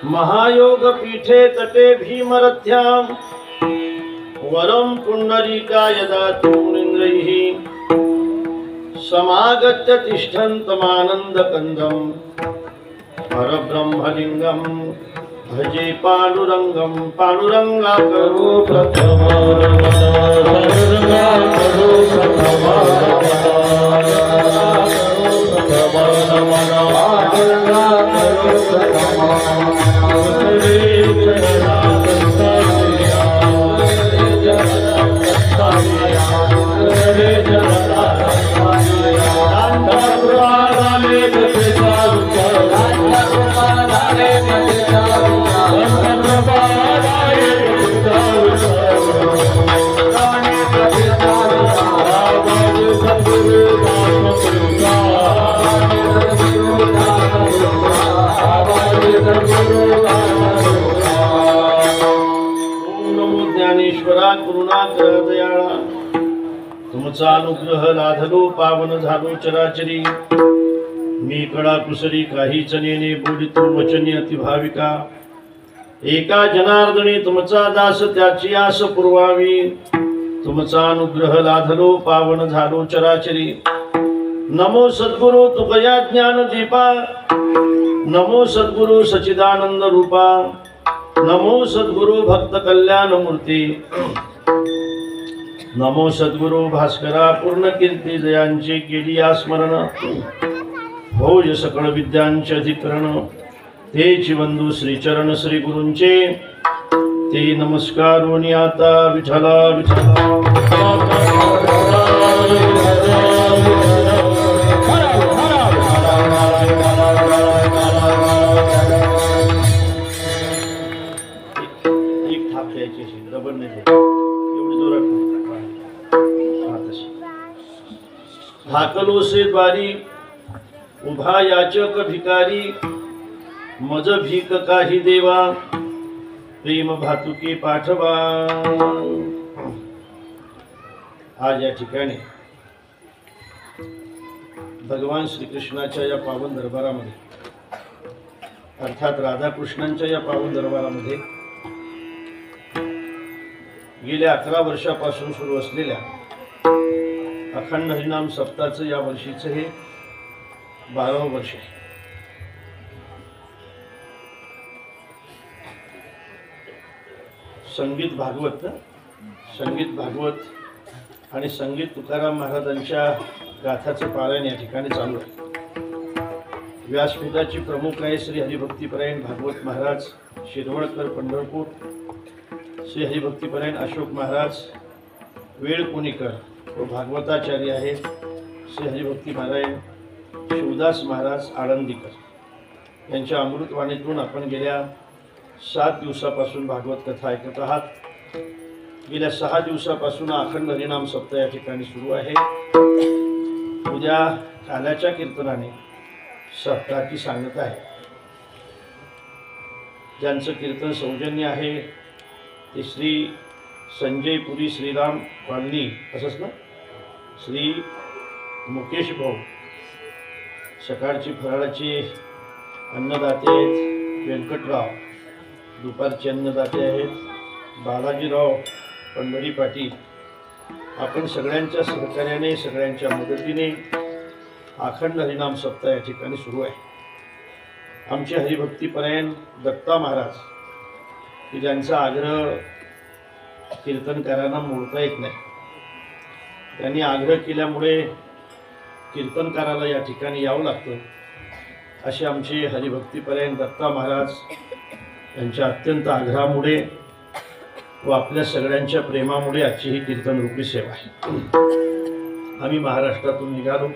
महायोग पीठे तटे भीमरथ्यां वरं पुंडरीकाय दातुं मुनीन्द्रैः समागत्य तिष्ठन्तमानन्दकन्दं परब्रह्मलिङ्गं भजे पांडुरंगं पांडुरंगाकरो ज्ञानेश्वरा करुणाकर दयाळा तुमचा अनुग्रह लाधलो पावन झालो चराचरी मी कडा कुसरी काही जनेने बोलितो वचने अतिभाविका एका जनार्दनी तुमचा दास त्याची आस पुरवावी तुमचा अनुग्रह लाधलो पावन झालो चराचरी नमो सद्गुरु तुकया ज्ञान दीपा नमो सद्गुरु सचिदानंद रूपा नमो सद्गुरु भक्त कल्याण मूर्ती नमो सद्गुरु भास्करा पूर्ण कीर्ती जयांची केली स्मरण भोज सकळ विद्यांचे अधिकरण तेची बंधू श्रीचरण श्री गुरूंचे ते नमस्कारोनी आता विठला विठला हाकलो से द्वारी उभा याचक भिकारी मज भीक काही देवा प्रेम भातुके पाठवा। आज या ठिकाणी भगवान श्रीकृष्णाच्या या पावन दरबारामध्ये अर्थात राधाकृष्णांच्या या पावन दरबारामध्ये गेल्या 11 वर्षापासून सुरू असलेल्या अखंड हरिनाम सप्ताहाचं या वर्षीचं हे 12वं वर्ष आहे। संगीत भागवत आणि संगीत तुकाराम महाराजांच्या गाथाचं पारायण या ठिकाणी चालू आहे। व्यासपीठाची प्रमुख आहे श्री हरिभक्तीपरायण भागवत महाराज शिरवळकर पंढरपूर, श्री हरिभक्तीपरायण अशोक महाराज वेळ पुणेकर व भागवताचार्य आहेत श्री हरिभक्तीपरायण शिवदास महाराज आळंदीकर यांच्या अमृतवाणीतून आपण गेल्या 7 दिवसापासून भागवत कथा ऐकत आहात। गेल्या 6 दिवसापासून अखंड हरिनाम सप्ताह या ठिकाणी सुरू आहे। उद्या काल्याच्या कीर्तनाने सप्ताहाची सांगता आहे। ज्यांचं कीर्तन सौजन्य आहे ते श्री संजय पुरी श्रीराम कॉलनी असंच ना, श्री मुकेश भाऊ सकाळची फराळाची अन्नदाते आहेत व्यंकटराव, दुपारचे अन्नदाते आहेत बालाजीराव पंढरी पाटील। आपण सगळ्यांच्या सहकार्याने सगळ्यांच्या मदतीने अखंड हरिनाम सप्ताह या ठिकाणी सुरू आहे। आमचे हरिभक्तीपरायण दत्ता महाराज की ज्यांचा आग्रह कीर्तनकारांना मोडता येत नाही, त्यांनी आग्रह केल्यामुळे कीर्तनकाराला या ठिकाणी यावं लागतं। असे आमचे हरिभक्तीपरायण दत्ता महाराज यांच्या अत्यंत आग्रहामुळे व आपल्या सगळ्यांच्या प्रेमामुळे आजची ही कीर्तन रूपी सेवा आहे। आम्ही महाराष्ट्रातून निघालो,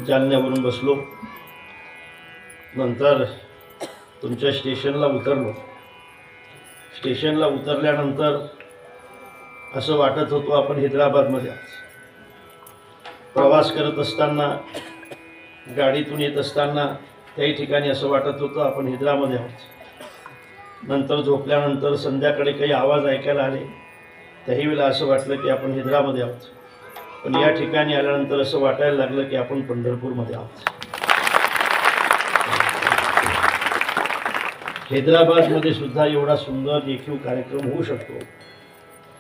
जालन्यावरून बसलो, नंतर तुमच्या स्टेशनला उतरलो। स्टेशनला उतरल्यानंतर असं वाटत होतं आपण हैदराबादमध्ये आहोत। प्रवास करत असताना गाडीतून येत असताना त्याही ठिकाणी असं वाटत होतं आपण हैदराबादमध्ये आहोत। नंतर झोपल्यानंतर संध्याकाळी काही आवाज ऐकायला आले, त्याही वेळेला असं वाटलं की आपण हैदराबादमध्ये आहोत। पण या ठिकाणी आल्यानंतर असं वाटायला लागलं की आपण पंढरपूरमध्ये आहोत। हैदराबादमध्ये सुद्धा एवढा सुंदर देखील कार्यक्रम होऊ शकतो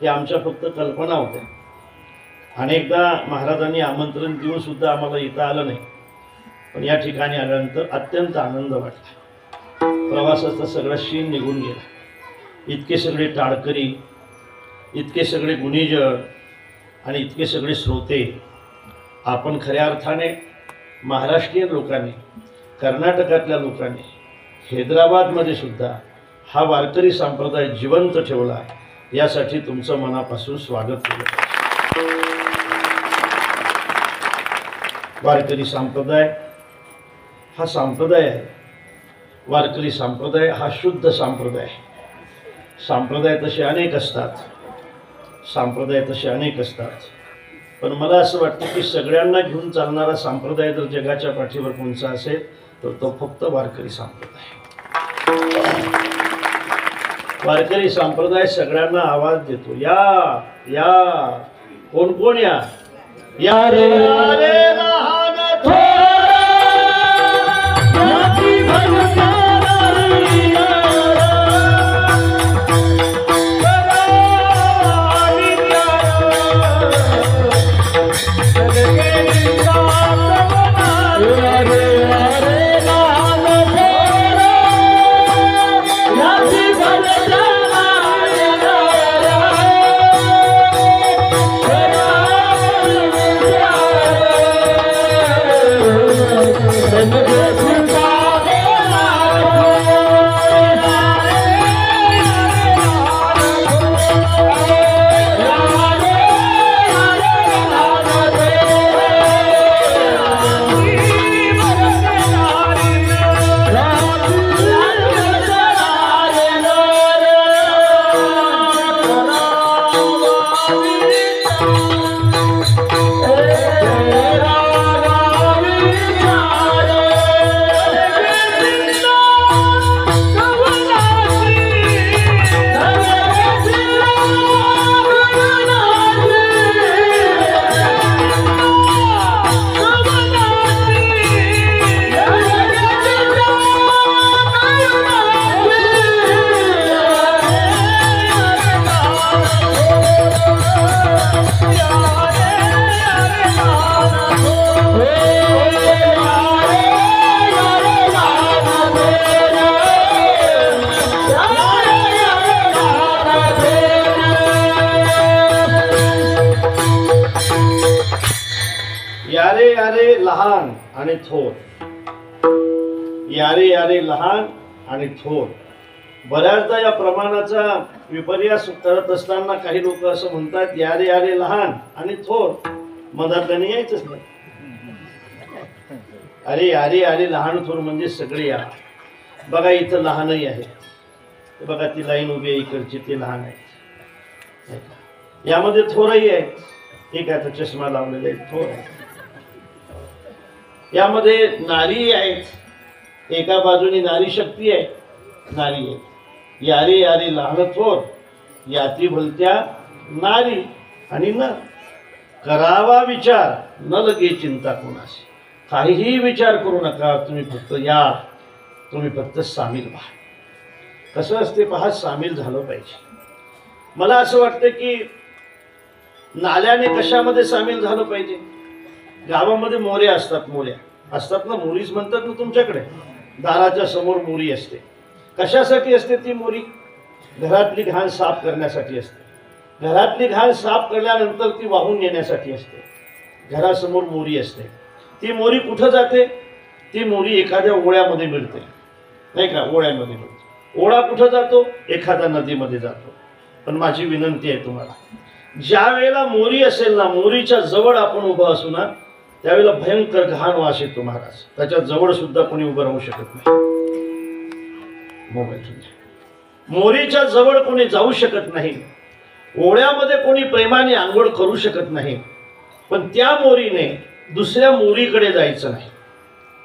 हे आमच्या फक्त कल्पना होत्या. अनेकदा महाराजांनी आमंत्रण देऊन सुद्धा आम्हाला येता आलं नाही, पण या ठिकाणी आल्यानंतर अत्यंत आनंद वाटला. प्रवासाचा सगळा शीण निघून गेला. इतके सगळे टाळकरी, इतके सगळे गुणीजन आणि इतके सगळे श्रोते, आपण खऱ्या अर्थाने महाराष्ट्रीयन लोकांनी, कर्नाटकातल्या लोकांनी हैदराबादमध्ये सुद्धा हा वारकरी संप्रदाय जिवंत ठेवला, यासाठी तुमचं मनापासून स्वागत केलं. वारकरी संप्रदाय हा संप्रदाय आहे. वारकरी संप्रदाय हा शुद्ध संप्रदाय आहे. संप्रदाय तसे अनेक असतात, संप्रदाय तसे अनेक असतात, पण मला असं वाटतं की सगळ्यांना घेऊन चालणारा संप्रदाय जर जगाच्या पाठीवर कोणचा असेल तर तो फक्त वारकरी संप्रदाय. वारकरी संप्रदाय सगळ्यांना आवाज देतो, या या, कोण कोण या, या रे रे लहान यारे यारे लहान आणि थोर, यारे यारे लहान आणि थोर. बऱ्याचदा या प्रमाणाचा विपर्यास करत असताना काही लोक असं म्हणतात, यारे यारे लहान आणि थोर, मधातल्याने यायचंच नाही. अरे यारे यारे लहान थोर म्हणजे सगळे या. बघा इथं लहानही आहे, बघा ती लाईन उभी आहे इकडची, ते लहान आहे. यामध्ये थोरही आहे, एक आहे चष्मा लावलेला आहे, थोर आहे. यामध्ये नारी आहेत, एका बाजूनी नारी शक्ती आहे, नारी आहे. यारे यारे लहान थोर, याती भलत्या नारी आणि न करावा विचार, न लगे चिंता कोणाशी. काहीही विचार करू नका, तुम्ही फक्त या, तुम्ही फक्त सामील व्हा. कसं असते पहा, सामील झालं पाहिजे. मला असं वाटतं की नाल्याने कशामध्ये सामील झालं पाहिजे. गावामध्ये मोऱ्या असतात, मोऱ्या असतात ना, मोरीच म्हणतात ना तुमच्याकडे. दाराच्या समोर मोरी असते. कशासाठी असते ती मोरी? घरातली घाण साफ करण्यासाठी असते. घरातली घाण साफ केल्यानंतर ती वाहून नेण्यासाठी असते. घरासमोर मोरी असते. ती मोरी कुठं जाते? ती मोरी एखाद्या ओढ्यामध्ये मिळते, नाही का, ओढ्यामध्ये मिळते. ओढा कुठं जातो? एखाद्या नदीमध्ये जातो. पण माझी विनंती आहे तुम्हाला, ज्या वेळेला मोरी असेल ना, मोरीच्या जवळ आपण उभं असू ना, त्यावेळेला भयंकर घाण वास येतो महाराज. त्याच्या जवळ सुद्धा कोणी उभं राहू शकत नाही. मोरीच्या जवळ कोणी जाऊ शकत नाही. ओढ्यामध्ये कोणी प्रेमाने आंघोळ करू शकत नाही. पण त्या मोरीने दुसऱ्या मोरीकडे जायचं नाही.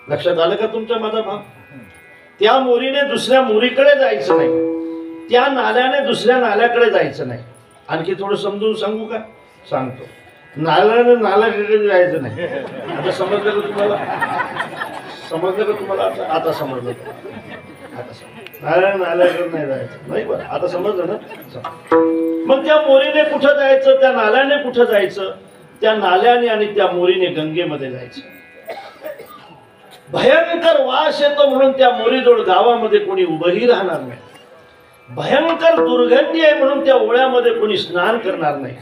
लक्षात आलं का तुमच्या माझा भाव? त्या मोरीने दुसऱ्या मोरीकडे जायचं नाही. त्या नाल्याने दुसऱ्या नाल्याकडे जायचं नाही. आणखी थोडं समजून सांगू का? सांगतो. नाल्याने नाल्याकडे जायचं नाही. आता समजलं का तुम्हाला? समजलं का तुम्हाला? आता समजलं. आता समजलं. नाल्याकडे नाही जायचं नाही. बरं आता समजलं ना. मग त्या मोरीने कुठं जायचं, त्या नाल्याने कुठं जायचं? त्या नाल्याने आणि त्या मोरीने गंगेमध्ये जायचं. भयंकर वास येतो म्हणून त्या मोरीजोड गावामध्ये कोणी उभंही राहणार नाही. भयंकर दुर्गंधी आहे म्हणून त्या ओढ्यामध्ये कोणी स्नान करणार नाही.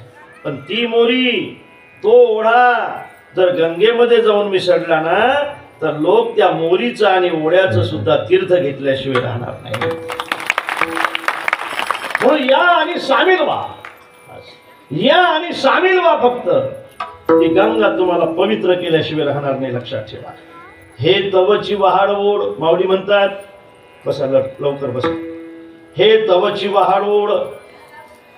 पण ती मोरी, तो ओढा जर गंगेमध्ये जाऊन मिसळला ना तर लोक त्या मोरीचं आणि ओढ्याचं सुद्धा तीर्थ घेतल्याशिवाय राहणार नाही. म्हणून या आणि सामील व्हा, या आणि सामील व्हा. फक्त ती गंगा तुम्हाला पवित्र केल्याशिवाय राहणार नाही, लक्षात ठेवा. हे तवची वहाड ओढ, माऊली म्हणतात. बसा लवकर बसा. हे तवची वहाड ओढ,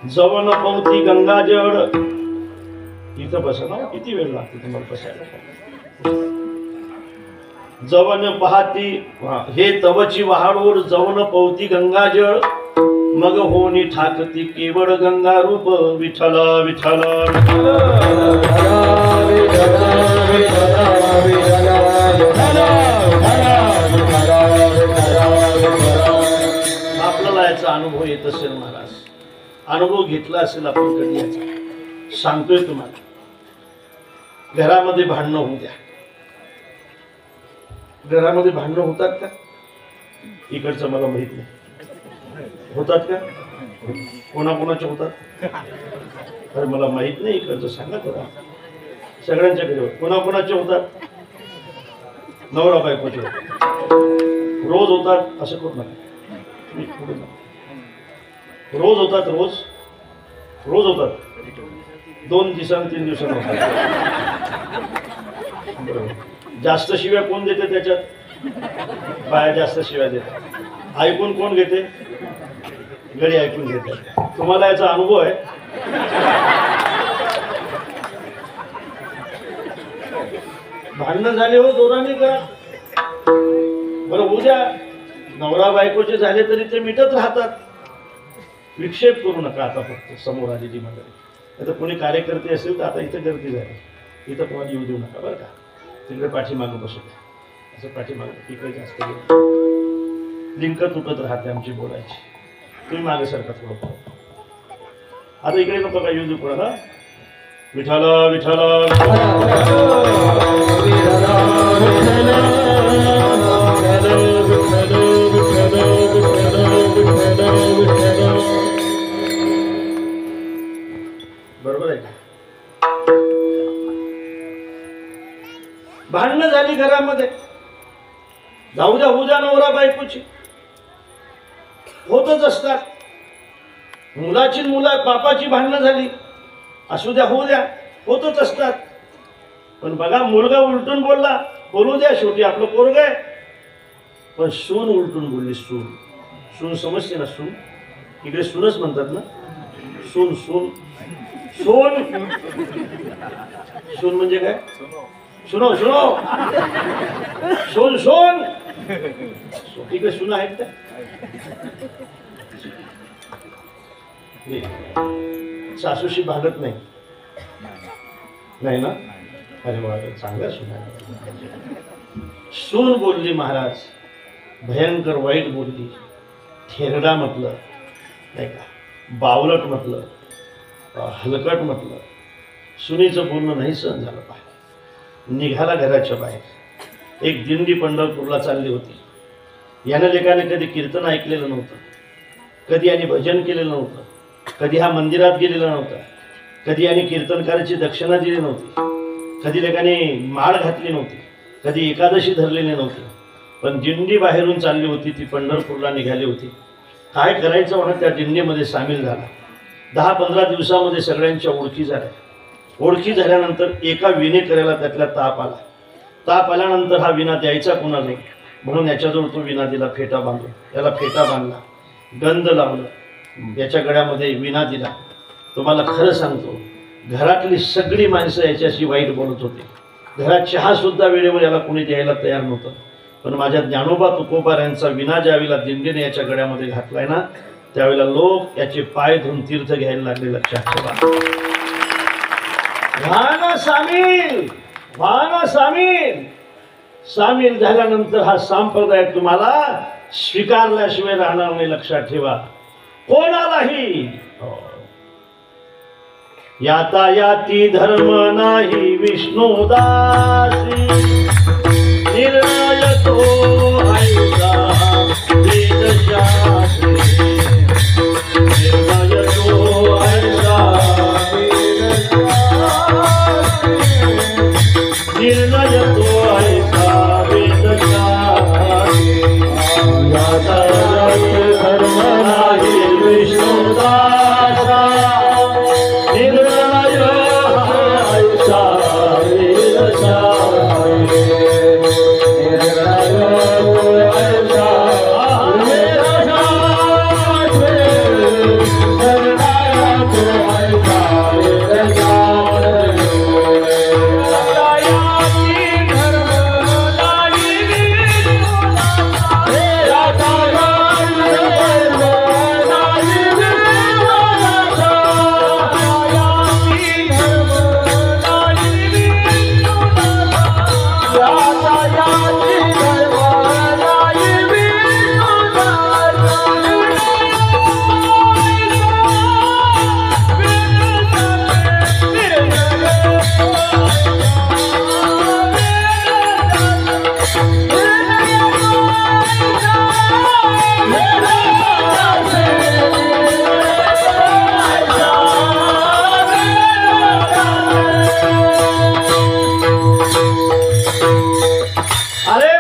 जवन पवती गंगा जड. इथं बसा ना, किती वेळ लागतो तुम्हाला बसायला. जवन पाहती, हे तवची वहाड ओढ, जवन पवती गंगा जळ. मग होनी ठाकती केवळ गंगा रूप. विठ्ठल विठ्ठल आपल्याला याचा अनुभव येत असेल महाराज. अनुभव घेतला असेल आपण कधी याचा. सांगतोय तुम्हाला. घरामध्ये भांडणं होऊ द्या. घरामध्ये भांडणं होतात का? इकडचं मला माहित नाही. होतात का? कोणाकोणाचे होतात? अरे मला माहित नाही, इकडचं सांगा जरा. सगळ्यांच्याकडे कोणाकोणाचे होतात? नवरा बायकोचे होतात. रोज होतात असं करू नका. रोज होतात. रोज रोज होतात. 2 दिवसांनी 3 दिवसांनी होतात. जास्त शिव्या कोण देते त्याच्यात? बाया जास्त शिव्या देतात. ऐकून कोण घेते? गडी ऐकून घेते. तुम्हाला याचा अनुभव आहे? भांडणं झाले हो जोराने का? बरं उद्या नवरा बायकोचे झाले तरी ते मिटत राहतात. विक्षेप करू नका आता फक्त समोर आलेली मंडळी. आता कोणी कार्यकर्ते असेल तर आता इथं गर्दी झाली, इथं कोणाला येऊ देऊ नका बरं का. तिकडे पाठीमागं बसू द्या. असं पाठीमागं तिकडे जास्त लिंक तुटत राहते आमची बोलायची. तुम्ही मागे सारखा थोडं. आता इकडे नको का येऊ देऊ कोणाला. विठ्ठल विठ्ठल बरोबर आहे का? भांडणं झाली घरामध्ये, जाऊ द्या होऊ द्या नवरा बायकोची, होतच असतात. मुलाची बापाची भांडणं झाली, असू द्या होऊ द्या, होतच असतात. पण बघा मुलगा उलटून बोलला, बोलू द्या, शेवटी आपलं पोरग आहे. पण सून उलटून बोलली. सून सून समजते ना? सून इकडे सूनच म्हणतात ना. सून सून सून सून म्हणजे काय? सुनो सुनो सून सून. इकडे सून आहेत का? सासूशी भांडत नाही नाही ना? अरे वा, चांगला सून. सून बोलली महाराज, भयंकर वाईट बोलली. थेरडा म्हटलं नाही का, बावलट म्हटलं, हलकट म्हटलं. सुनीचं बोलणं नाही सहन झालं. पाहिजे निघाला घराच्या बाहेर. एक दिंडी पंढरपूरला चालली होती. यानं लेकाने कधी कीर्तन ऐकलेलं नव्हतं, कधी याने भजन केलेलं नव्हतं, कधी हा मंदिरात गेलेला नव्हता, कधी याने कीर्तनकाराची दक्षिणा दिली नव्हती, कधी लेकाने माळ घातली नव्हती, कधी एकादशी धरलेली नव्हती. पण दिंडी बाहेरून चालली होती, ती पंढरपूरला निघाली होती. काय करायचं म्हणून त्या दिंडीमध्ये सामील झाला. 10-15 दिवसामध्ये सगळ्यांच्या ओळखी झाल्या. ओळखी झाल्यानंतर एका विणेकऱ्याला त्यातला ताप आला. ताप आल्यानंतर हा विणा द्यायचा कोणाला म्हणून याच्याजवळ तो विणा दिला. फेटा बांधून त्याला फेटा बांधला, गंध लावलं, याच्या गळ्यामध्ये विणा दिला. तुम्हाला खरं सांगतो, घरातली सगळी माणसं याच्याशी वाईट बोलत होती. घरात चहा सुद्धा वेळेवर याला कोणी द्यायला तयार नव्हतं. पण माझ्या ज्ञानोबा तुकोबार यांचा विणा ज्यावेळेला दिंडीने याच्या गळ्यामध्ये घातलाय ना, त्यावेळेला लोक याचे पाय धुवून तीर्थ घ्यायला लागले. लक्षात ठेवा. व्हा ना सामील, व्हा ना सामील. सामील झाल्यानंतर हा संप्रदाय तुम्हाला स्वीकारल्याशिवाय राहणार नाही, लक्षात ठेवा कोणालाही. यातायाती धर्म नाही विष्णुदासी, निर्णय तो ऐसा वेदशास्त्री, निर्णय तो ऐसा वेदशास्त्री, निर्णय तो ऐसा वेदशास्त्री. यातायाती धर्म नाही विष्णुदासा, निर्णय ऐसा वेदशास्त्री,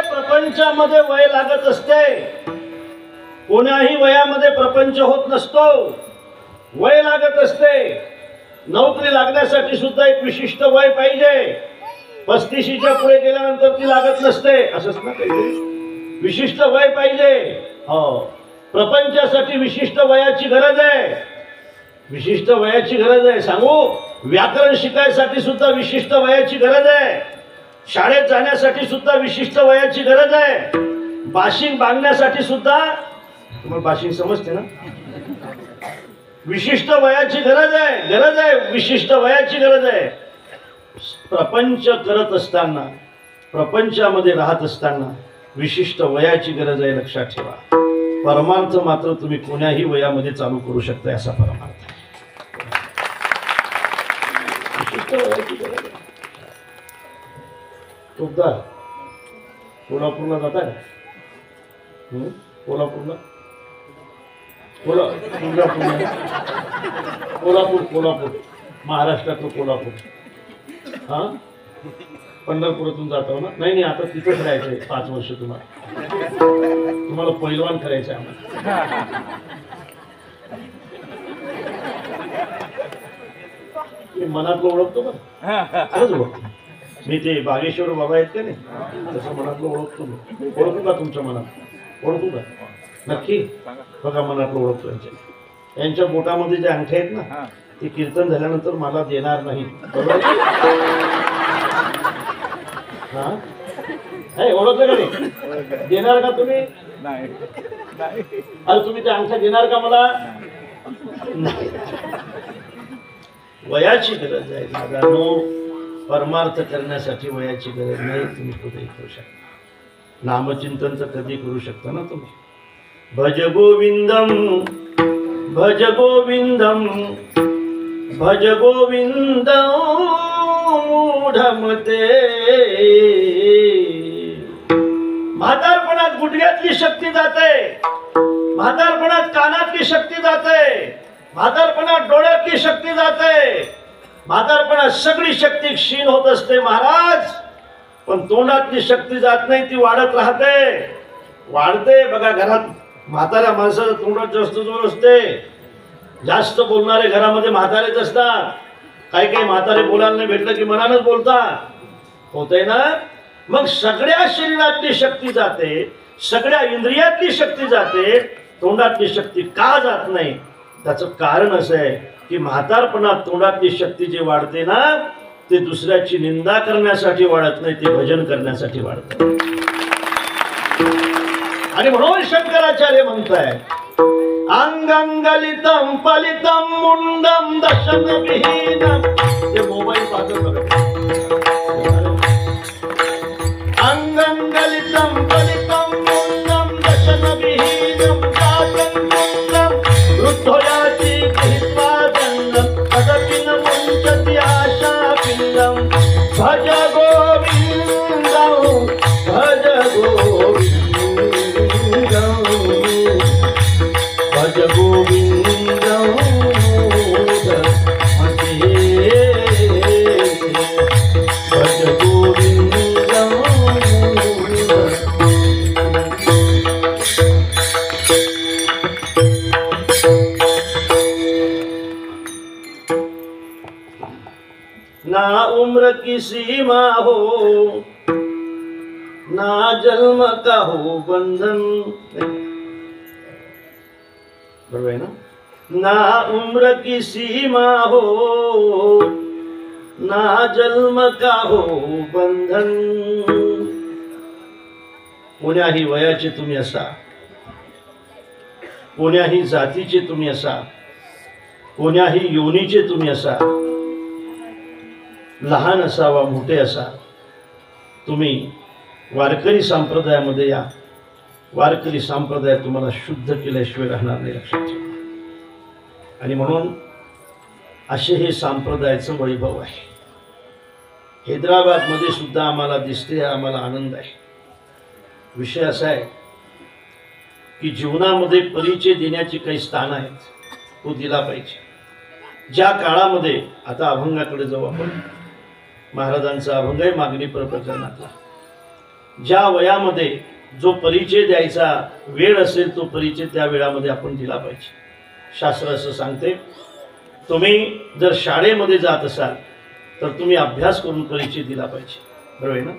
प्रपंचामध्ये वय लागत असते. कोणाही वयामध्ये प्रपंच होत नसतो, वय लागत असते. नोकरी लागण्यासाठी सुद्धा एक विशिष्ट वय पाहिजे. 35च्या पुढे गेल्यानंतर ती लागत नसते, असंच ना काही विशिष्ट वय पाहिजे. हो, प्रपंचासाठी विशिष्ट वयाची गरज आहे, विशिष्ट वयाची गरज आहे. सांगू, व्याकरण शिकायसाठी सुद्धा विशिष्ट वयाची गरज आहे. शाळेत जाण्यासाठी सुद्धा विशिष्ट वयाची गरज आहे. बाशिंग बांधण्यासाठी सुद्धा, तुम्हाला बाशिंग समजते ना, विशिष्ट वयाची गरज आहे, गरज आहे, विशिष्ट वयाची गरज आहे. प्रपंच करत असताना, प्रपंचामध्ये राहत असताना विशिष्ट वयाची गरज आहे, लक्षात ठेवा. परमार्थ मात्र तुम्ही कोण्याही वयामध्ये चालू करू शकता, असा परमार्थ विशिष्ट वयाची गरज आहे. तुमचा कोल्हापूरला जाता का? कोल्हापूरला कोल्हापूर महाराष्ट्रातलं कोल्हापूर. हा, पंढरपुरातून जातो ना? नाही, आता तिथंच राहायचंय 5 वर्ष. तुम्हाला पैलवान करायचंय आम्हाला. मनातलं ओळखतो का? खरंच ओळखतो मी. ते बागेश्वर बाबा आहेत का नाही, तसं मनातलं ओळखतो मी. ओळखू का तुमच्या मनात? ओळखू का? नक्की बघा, मनातलं ओळखतो. यांच्या बोटामध्ये जे अंगठे आहेत ना, ते कीर्तन झाल्यानंतर मला देणार नाही, बरोबर? हा, ओळखलं का नाही? देणार का तुम्ही? अरे तुम्ही ते अंगठा देणार का मला? नाही. वयाची गरज आहे दादांनो. परमार्थ करण्यासाठी वयाची गरज नाही. तुम्ही कुठेही करू शकता. नामचिंतनचं कधी करू शकता ना तुम्ही. भज गोविंदम भज गोविंदम भज गोविंदम मूढमते. म्हातारपणात गुडघ्यातली शक्ती जाते, म्हातारपणात कानातली शक्ती जाते, म्हातारपणात डोळ्यातली शक्ती जाते, म्हातारपणात सगळी शक्ती क्षीण होत असते महाराज. पण तोंडातली शक्ती जात नाही, ती वाढत राहते, वाढते. बघा, घरात म्हाताऱ्या माणसाचं तोंडात जास्त जोर असते. जास्त बोलणारे घरामध्ये म्हातारेच असतात. काही काही म्हातारे बोलायला नाही भेटलं की मनानच बोलतात, होतंय ना. मग सगळ्या शरीरातली शक्ती जाते, सगळ्या इंद्रियातली शक्ती जाते, तोंडातली शक्ती का जात नाही? त्याचं कारण असं आहे की म्हातारपणात तोंडातली शक्ती जी वाढते ना, ते दुसऱ्याची निंदा करण्यासाठी वाढत नाही, ते भजन करण्यासाठी वाढत. आणि म्हणून शंकराचार्य म्हणताय, अंगंगलितम पलितम मुंडम दशन विहीनम. ते मोबाईल पाहतो बघा. अंगंग गलितं गलितं मुण्डं दशनविहीनं जातं पुत्रं वृद्धोयाति गृहीत्वा दण्डं तदपि न मुञ्चति आशापिण्डं भज गोविन्दं भज गोविन्दं भज गोविन्दं भज गोविन्दं ना उम्र की सीमा हो ना जन्म का हो बंधन, बरोबर है ना? ना उम्र की सीमा हो ना जन्म का हो बंधन, कोण्याही वयाचे तुम्ही असा, कोण्याही जातीचे तुम्ही असा, कोण्याही योनीचे तुम्ही असा, लहान असावा मोठे असा, तुम्ही वारकरी संप्रदायामध्ये या. वारकरी संप्रदाय तुम्हाला शुद्ध केल्याशिवाय राहणार नाही, लक्षात ठेवा. आणि म्हणून असे हे संप्रदायाचं वैभव आहे. हैदराबाद मध्ये सुद्धा आम्हाला दिसते, आम्हाला आनंद आहे. विषय असा आहे की जीवनामध्ये परिचय देण्याची काही स्थान आहेत, तो दिला पाहिजे. ज्या काळामध्ये, आता अभंगाकडे जाऊ आपण, महाराजांचा अभंग आहे मागणी प्रकरणातला. ज्या वयामध्ये जो परिचय द्यायचा वेळ असेल तो परिचय त्या वेळामध्ये आपण दिला पाहिजे. शास्त्र असं सांगते, तुम्ही जर शाळेमध्ये जात असाल तर तुम्ही अभ्यास करून परिचय दिला पाहिजे, बरोबर आहे ना?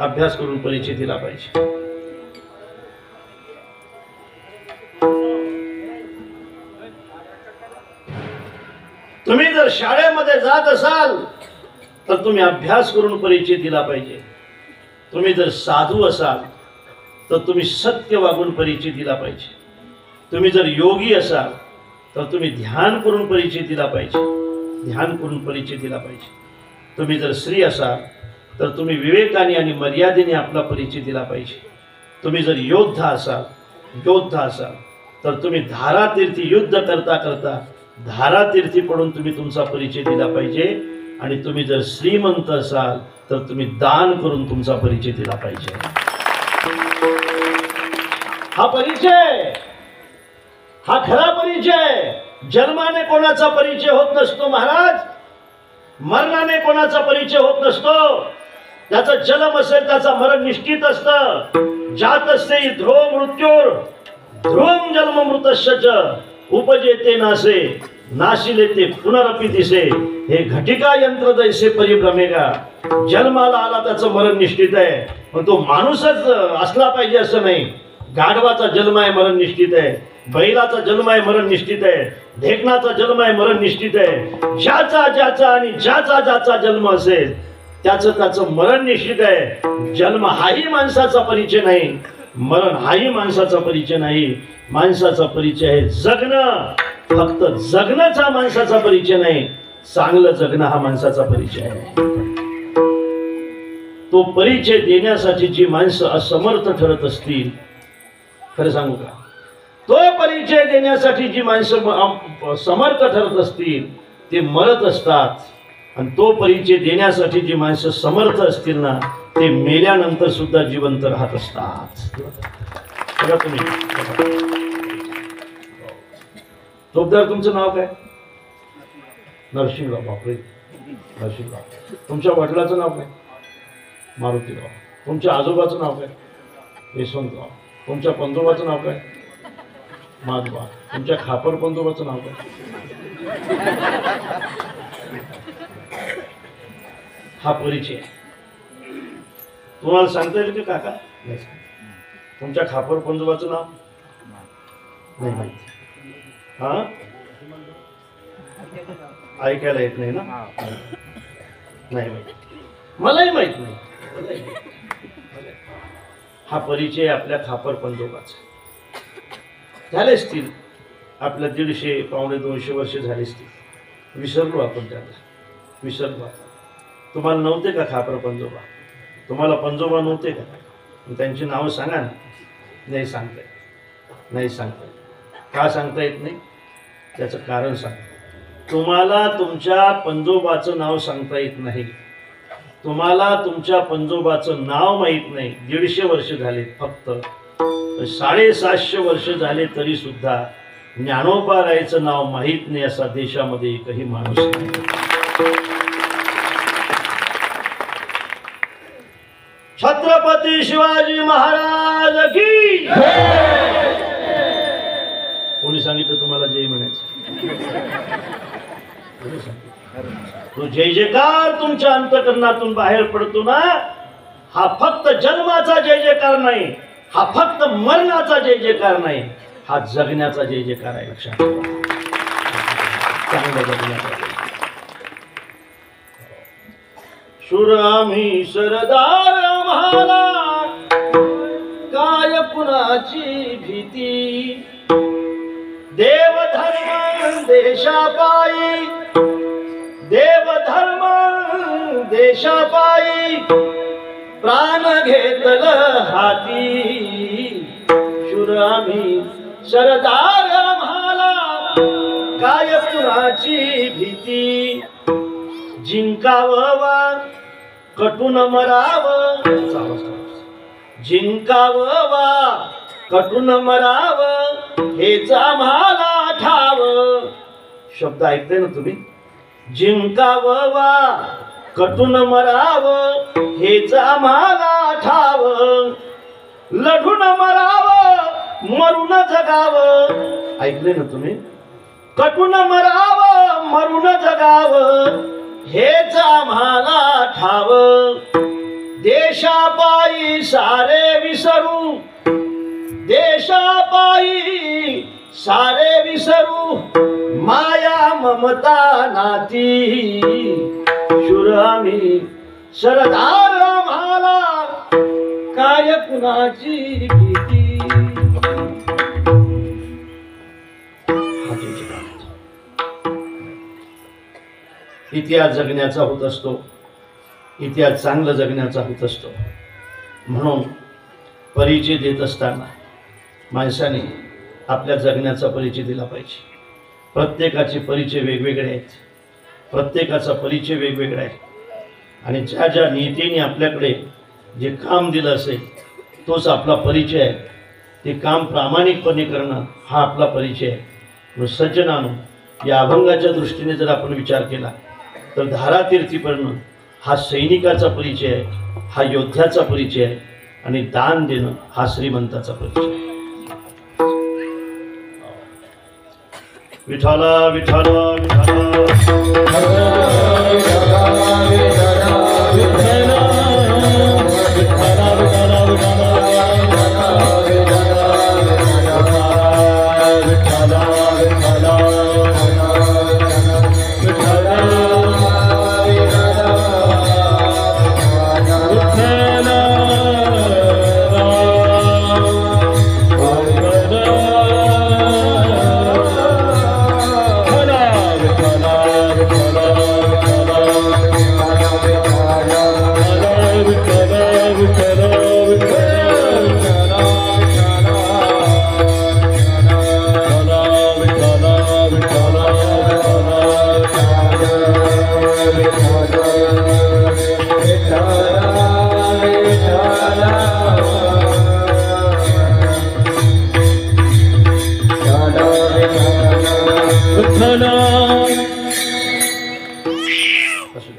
अभ्यास करून परिचय दिला पाहिजे. तुम्ही जर शाळेमध्ये जात असाल तर तुम्ही अभ्यास करून परिचय दिला पाहिजे. तुम्ही जर साधू असाल तर तुम्ही सत्य वागून परिचय दिला पाहिजे. तुम्ही जर योगी असाल तर तुम्ही ध्यान करून परिचय दिला पाहिजे, ध्यान करून परिचय दिला पाहिजे. तुम्ही जर स्त्री असाल तर तुम्ही विवेकाने आणि मर्यादेने आपला परिचय दिला पाहिजे. तुम्ही जर योद्धा असाल तर तुम्ही धारातीर्थी युद्ध करता करता धारातीर्थी पडून तुम्ही तुमचा परिचय दिला पाहिजे. आणि तुम्ही जर श्रीमंत असाल तर तुम्ही दान करून तुमचा परिचय दिला पाहिजे. हा परिचय, हा खरा परिचय. जन्माने कोणाचा परिचय होत नसतो महाराज, मरणाने कोणाचा परिचय होत नसतो. त्याचा जन्म असेल त्याचा मरण निश्चित असतं. जात असते ध्रुव मृत्यूर ध्रुवं जन्म मृतस्य च उपजेते नासे नाशिले ते पुनरपि दिसे. हे घटिका यंत्र दैसे परिभ्रमेगा. जन्माला आला त्याचं मरण निश्चित आहे, पण तो माणूसच असला पाहिजे असं नाही. गाढवाचा जन्म आहे मरण निश्चित आहे, बैलाचा जन्म आहे मरण निश्चित आहे, ढेकणाचा जन्म आहे मरण निश्चित आहे. ज्याचा आणि ज्याचा जन्म असेल त्याचं मरण निश्चित आहे. जन्म हाही माणसाचा परिचय नाही, मरण हाही माणसाचा परिचय नाही. माणसाचा परिचय आहे जगणं. फक्त जगणंच हा माणसाचा परिचय नाही, चांगलं जगणं हा माणसाचा परिचय आहे. तो परिचय देण्यासाठी जी माणसं असमर्थ ठरत असतील, खरं सांगू का, तो परिचय देण्यासाठी जी माणसं समर्थ ठरत असतील ते मरत असतात. आणि तो परिचय देण्यासाठी जी माणसं समर्थ असतील ना, ते मेल्यानंतर सुद्धा जिवंत राहत असतात. बघा तुम्ही. तोपदार, तुमचं नाव काय? नरसिंहराव. बापरे, नरसिंहराव. तुमच्या वडिलाचं नाव काय? मारुतीराव. तुमच्या आजोबाचं नाव काय? यशवंतराव. तुमच्या पंजोबाचं नाव काय? माधवा. तुमच्या खापर पंजोबाचं नाव काय? हा परिचय तुम्हाला सांगता येईल की काका? तुमच्या खापर पंजोबाचं नाव नाही माहिती? हा, ऐकायला येत नाही ना? नाही माहिती, मलाही माहित नाही. हा परिचय आपल्या खापर पंजोबाचा. झाले असतील आपल्या 150 पावणे 200 वर्ष झाली असतील. विसरलो आपण त्याला, विसरलो. तुम्हाला नव्हते का खापर पंजोबा? तुम्हाला पंजोबा नव्हते का? त्यांची नावं सांगा ना. नाही सांगता येत, नाही सांगता येत. का सांगता येत नाही त्याचं कारण सांग. तुम्हाला तुमच्या पंजोबाचं नाव सांगता येत नाही, तुम्हाला तुमच्या पंजोबाचं नाव माहीत नाही. 150 वर्ष झाले फक्त, 750 वर्ष झाले तरी सुद्धा ज्ञानोबा रायचं नाव माहीत नाही असा देशामध्ये एकही माणूस नाही. छत्रपती शिवाजी महाराज की कोणी सांगितलं तुम्हाला जय म्हणायचं? तो जय जयकार तुमच्या अंतःकरणातून बाहेर पडतो ना, हा फक्त जन्माचा जय जयकार नाही, हा फक्त मरणाचा जय जयकार नाही, हा जगण्याचा जय जयकार आहे. लक्षात ठेवा. चांगलं जगण्याचा. शूर आम्ही सरदार आम्हाला काय कुणाची भीती, देवधर्म देशापायी, देवधर्म देशापायी प्राण घेतलं हाती. शूर आम्ही सरदार आम्हाला काय कुणाची भीती, जिंकावं कटून मरावं, जिंकावं कटून मरावं हेच आम्हाला ठाव. शब्द ऐकताय ना तुम्ही? जिंकावं कटून मरावं हेच आम्हाला ठाव. लढून मरावं मरून जगावं. ऐकले ना तुम्ही? कटून मरावं मरून जगावं हेच आम्हाला ठाव. देशापायी सारे विसरू, देशापायी सारे विसरू माया ममता नाती. शूर आम्ही सरदार आम्हाला काय कुणाची भीती. इतिहास जगण्याचा होत असतो, इतिहास चांगलं जगण्याचा होत असतो. म्हणून परिचय देत असताना माणसाने आपल्या जगण्याचा परिचय दिला पाहिजे. प्रत्येकाचे परिचय वेगवेगळे आहेत, प्रत्येकाचा परिचय वेगवेगळा आहे. आणि ज्या ज्या नेत्याने आपल्याकडे जे काम दिलं असेल तोच आपला परिचय आहे. ते काम प्रामाणिकपणे करणं हा आपला परिचय आहे. म्हणून सज्जनानो, या अभंगाच्या दृष्टीने जर आपण विचार केला तर धारातीर्थीपर्ण हा सैनिकाचा परिचय आहे, हा योद्ध्याचा परिचय आहे. आणि दान देणं हा श्रीमंताचा परिचय आहे. विठाला विठाला विठाला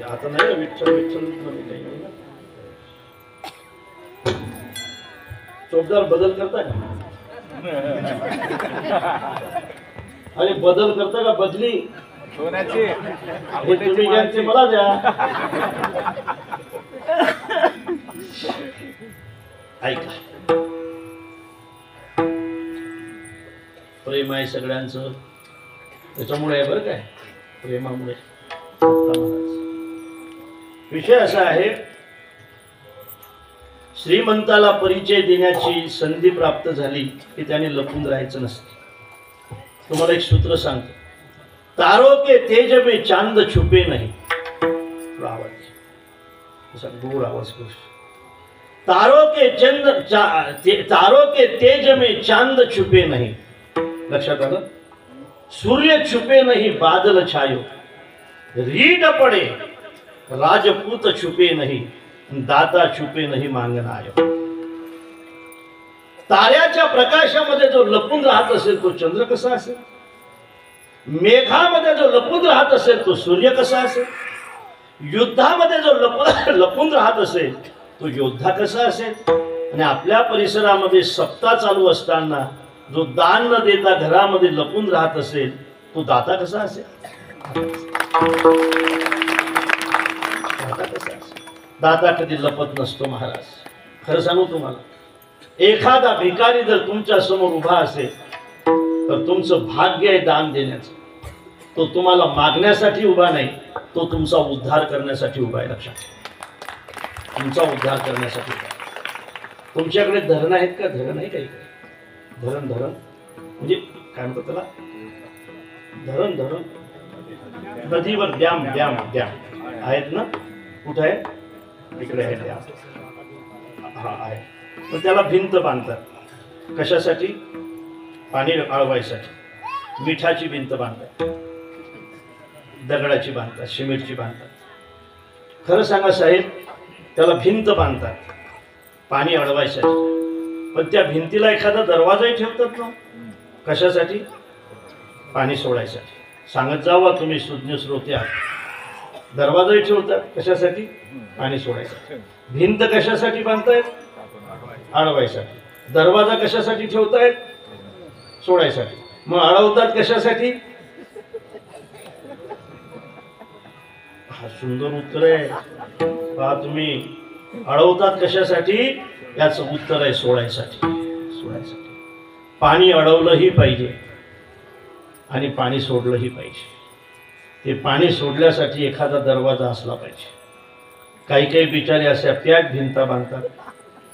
आता नाही विठ्ठल विठ्ठल चोपदार बदल करता का? अरे बदल करता का? बदली सोन्याची तुम्ही घ्यायचे मला द्या. ऐका, प्रेम आहे सगळ्यांचं, त्याच्यामुळे आहे बरं काय, प्रेमामुळे. विषय असा आहे, श्रीमंताला परिचय देण्याची संधी प्राप्त झाली की त्याने लपून राहायचं नसतं. तुम्हाला एक सूत्र सांगतो, तारो के तेज में चांद छुपे नहीं. आवाज असा गोड आवाज करू. तारों के तेज में चांद छुपे नहीं, लक्षात आलं? सूर्य छुपे नहीं बादल छायो, रीड पड़े राजपूत छुपे नहीं, दाता छुपे नहीं मांगना आयो. ताऱ्याच्या प्रकाशामध्ये जो लपून राहत असेल तो चंद्र कसा असेल, मेघामध्ये जो लपून राहत असेल तो सूर्य कसा असेल, युद्धामध्ये जो लपून राहत असेल तो योद्धा कसा असेल, आणि आपल्या परिसरामध्ये सप्ताह चालू असताना जो दान न देता घरामध्ये लपून राहत असेल तो दाता कसा असेल. दाता कधी लपत नसतो महाराज. खरं सांगू तुम्हाला, एखादा भिकारी जर तुमच्या समोर उभा असेल तर तुमचं भाग्य आहे दान देण्याचं. तो तुम्हाला मागण्यासाठी उभा नाही, तो तुमचा उद्धार करण्यासाठी उभा आहे. लक्षात, तुमचा उद्धार करण्यासाठी उभा आहे. तुमच्याकडे धरण आहेत का? धरण आहे काही? धरण म्हणजे काय म्हणतात त्याला? धरण नदीवर डॅम आहेत ना? कुठे आहे? इकडे आहे डॅम. हा आहे. पण त्याला भिंत बांधतात. कशासाठी? पाणी अडवायसाठी. मिठाची भिंत बांधतात, दगडाची बांधतात, सिमेंटची बांधतात. खरं सांगा साहेब, त्याला भिंत बांधतात पाणी अडवायसाठी. पण त्या भिंतीला एखादा दरवाजाही ठेवतात ना. कशासाठी? पाणी सोडायसाठी. सांगत जावा तुम्ही सुज्ञ श्रोते आहात. दरवाजाही ठेवतात कशासाठी? पाणी सोडायसाठी. भिंत कशासाठी बांधतायत? अडवायसाठी. दरवाजा कशासाठी ठेवतायत? सोडायसाठी. मग अडवतात कशासाठी? हा सुंदर उत्तर आहे. पहा तुम्ही, अडवतात कशासाठी? याचं उत्तर आहे सोडायसाठी. पाणी अडवलंही पाहिजे आणि पाणी सोडलंही पाहिजे. ते पाणी सोडल्यासाठी एखादा दरवाजा असला पाहिजे. काही बिचारे अशा त्याच भिंता बांधतात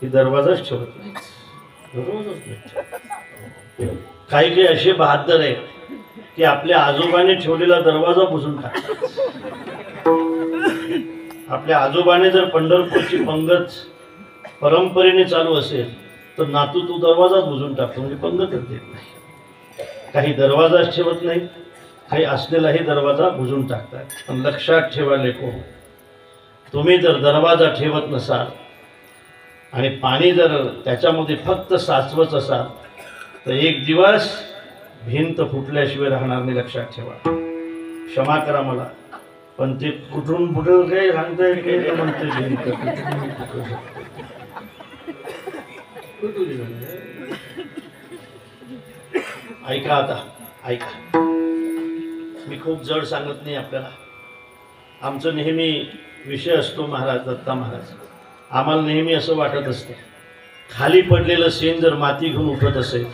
की दरवाजाच ठेवत नाही. काही असे बहादर आहेत की आपल्या आजोबाने ठेवलेला दरवाजा बुजून टाकतात. आपल्या आजोबाने जर पंढरपूरची पंगत परंपरेने चालू असेल तर नातू तो दरवाजा बुजून टाकतो, म्हणजे पंगतच देत नाही. काही दरवाजाच ठेवत नाही, काही असलेलाही दरवाजा बुजून टाकतात. पण लक्षात ठेवा लेको, तुम्ही जर दरवाजा ठेवत नसाल आणि पाणी जर त्याच्यामध्ये फक्त साचवत असाल तर एक दिवस भिंत फुटल्याशिवाय राहणार नाही. लक्षात ठेवा. क्षमा करा मला, पण ते कुठून फुटल काही सांगता येईल का? म्हणते भिंत ऐका. आता ऐका, मी खूप जड सांगत नाही आपल्याला. आमचं नेहमी विषय असतो महाराज दत्ता महाराज. आम्हाला नेहमी असं वाटत असतं, खाली पडलेलं शेण जर माती घेऊन उठत असेल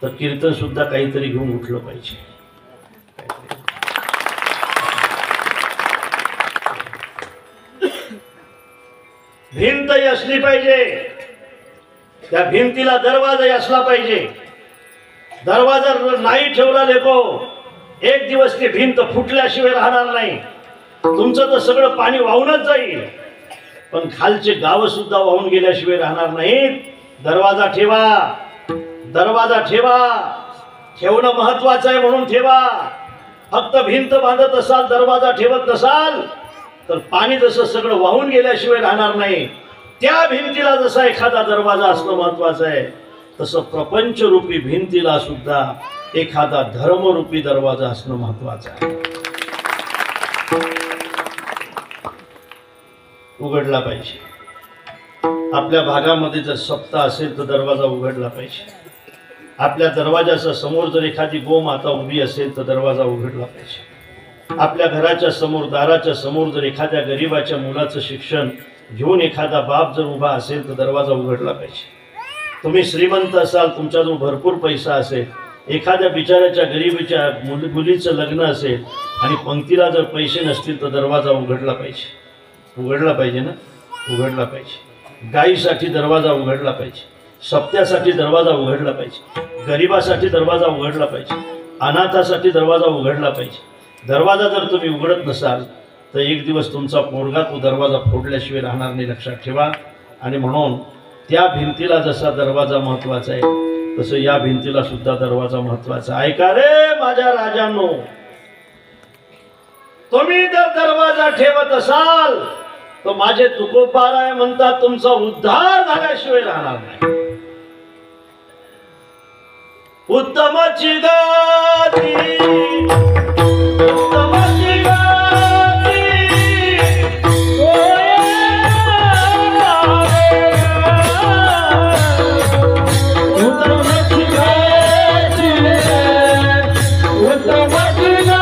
तर कीर्तन सुद्धा काहीतरी घेऊन उठलं पाहिजे. भिंतही असली पाहिजे, त्या भिंतीला दरवाजाही असला पाहिजे. दरवाजा नाही ठेवला लेको, एक दिवस ती भिंत फुटल्याशिवाय राहणार नाही. तुमचं तर सगळं पाणी वाहूनच जाईल, पण खालचे गाव सुद्धा वाहून गेल्याशिवाय राहणार नाहीत. दरवाजा ठेवा, दरवाजा ठेवा. ठेवणं महत्वाचं आहे म्हणून ठेवा. फक्त भिंत बांधत असाल, दरवाजा ठेवत नसाल तर पाणी जसं सगळं वाहून गेल्याशिवाय राहणार नाही. त्या भिंतीला जसा एखादा दरवाजा असणं महत्वाचं आहे, तसं प्रपंचरूपी भिंतीला सुद्धा एखादा धर्मरूपी दरवाजा असणं महत्वाचं आहे. उघडला पाहिजे. आपल्या भागामध्ये जर सप्ताह असेल तर दरवाजा उघडला पाहिजे. आपल्या दरवाजाच्या समोर जर एखादी गोमाता उभी असेल तर दरवाजा उघडला पाहिजे. आपल्या घराच्या समोर, दाराच्या समोर जर एखाद्या गरीबाच्या मुलाचं शिक्षण घेऊन एखादा बाप जर उभा असेल तर दरवाजा उघडला पाहिजे. तुम्ही श्रीमंत असाल, तुमच्याजवळ भरपूर पैसा असेल, एखाद्या बिचाऱ्याच्या गरीबीच्या मुलीचं लग्न असेल आणि पंक्तीला जर पैसे नसतील तर दरवाजा उघडला पाहिजे. उघडला पाहिजे ना? उघडला पाहिजे. गायीसाठी दरवाजा उघडला पाहिजे. सप्त्यासाठी दरवाजा उघडला पाहिजे. गरिबासाठी दरवाजा उघडला पाहिजे. अनाथासाठी दरवाजा उघडला पाहिजे. दरवाजा जर तुम्ही उघडत नसाल तर एक दिवस तुमचा पोरगा तो दरवाजा फोडल्याशिवाय राहणार नाही. लक्षात ठेवा. आणि म्हणून त्या भिंतीला जसा दरवाजा महत्वाचा आहे तसं या भिंतीला सुद्धा दरवाजा महत्वाचा. ऐका रे माझ्या राजांनो, तुम्ही जर दरवाजा ठेवत असाल तर माझे तुकोबाराय म्हणतात तुमचा उद्धार झाल्याशिवाय राहणार नाही. उत्तमाची गाती उत्तमाची गाती उत्तमाची गाती उत्तमाची गाती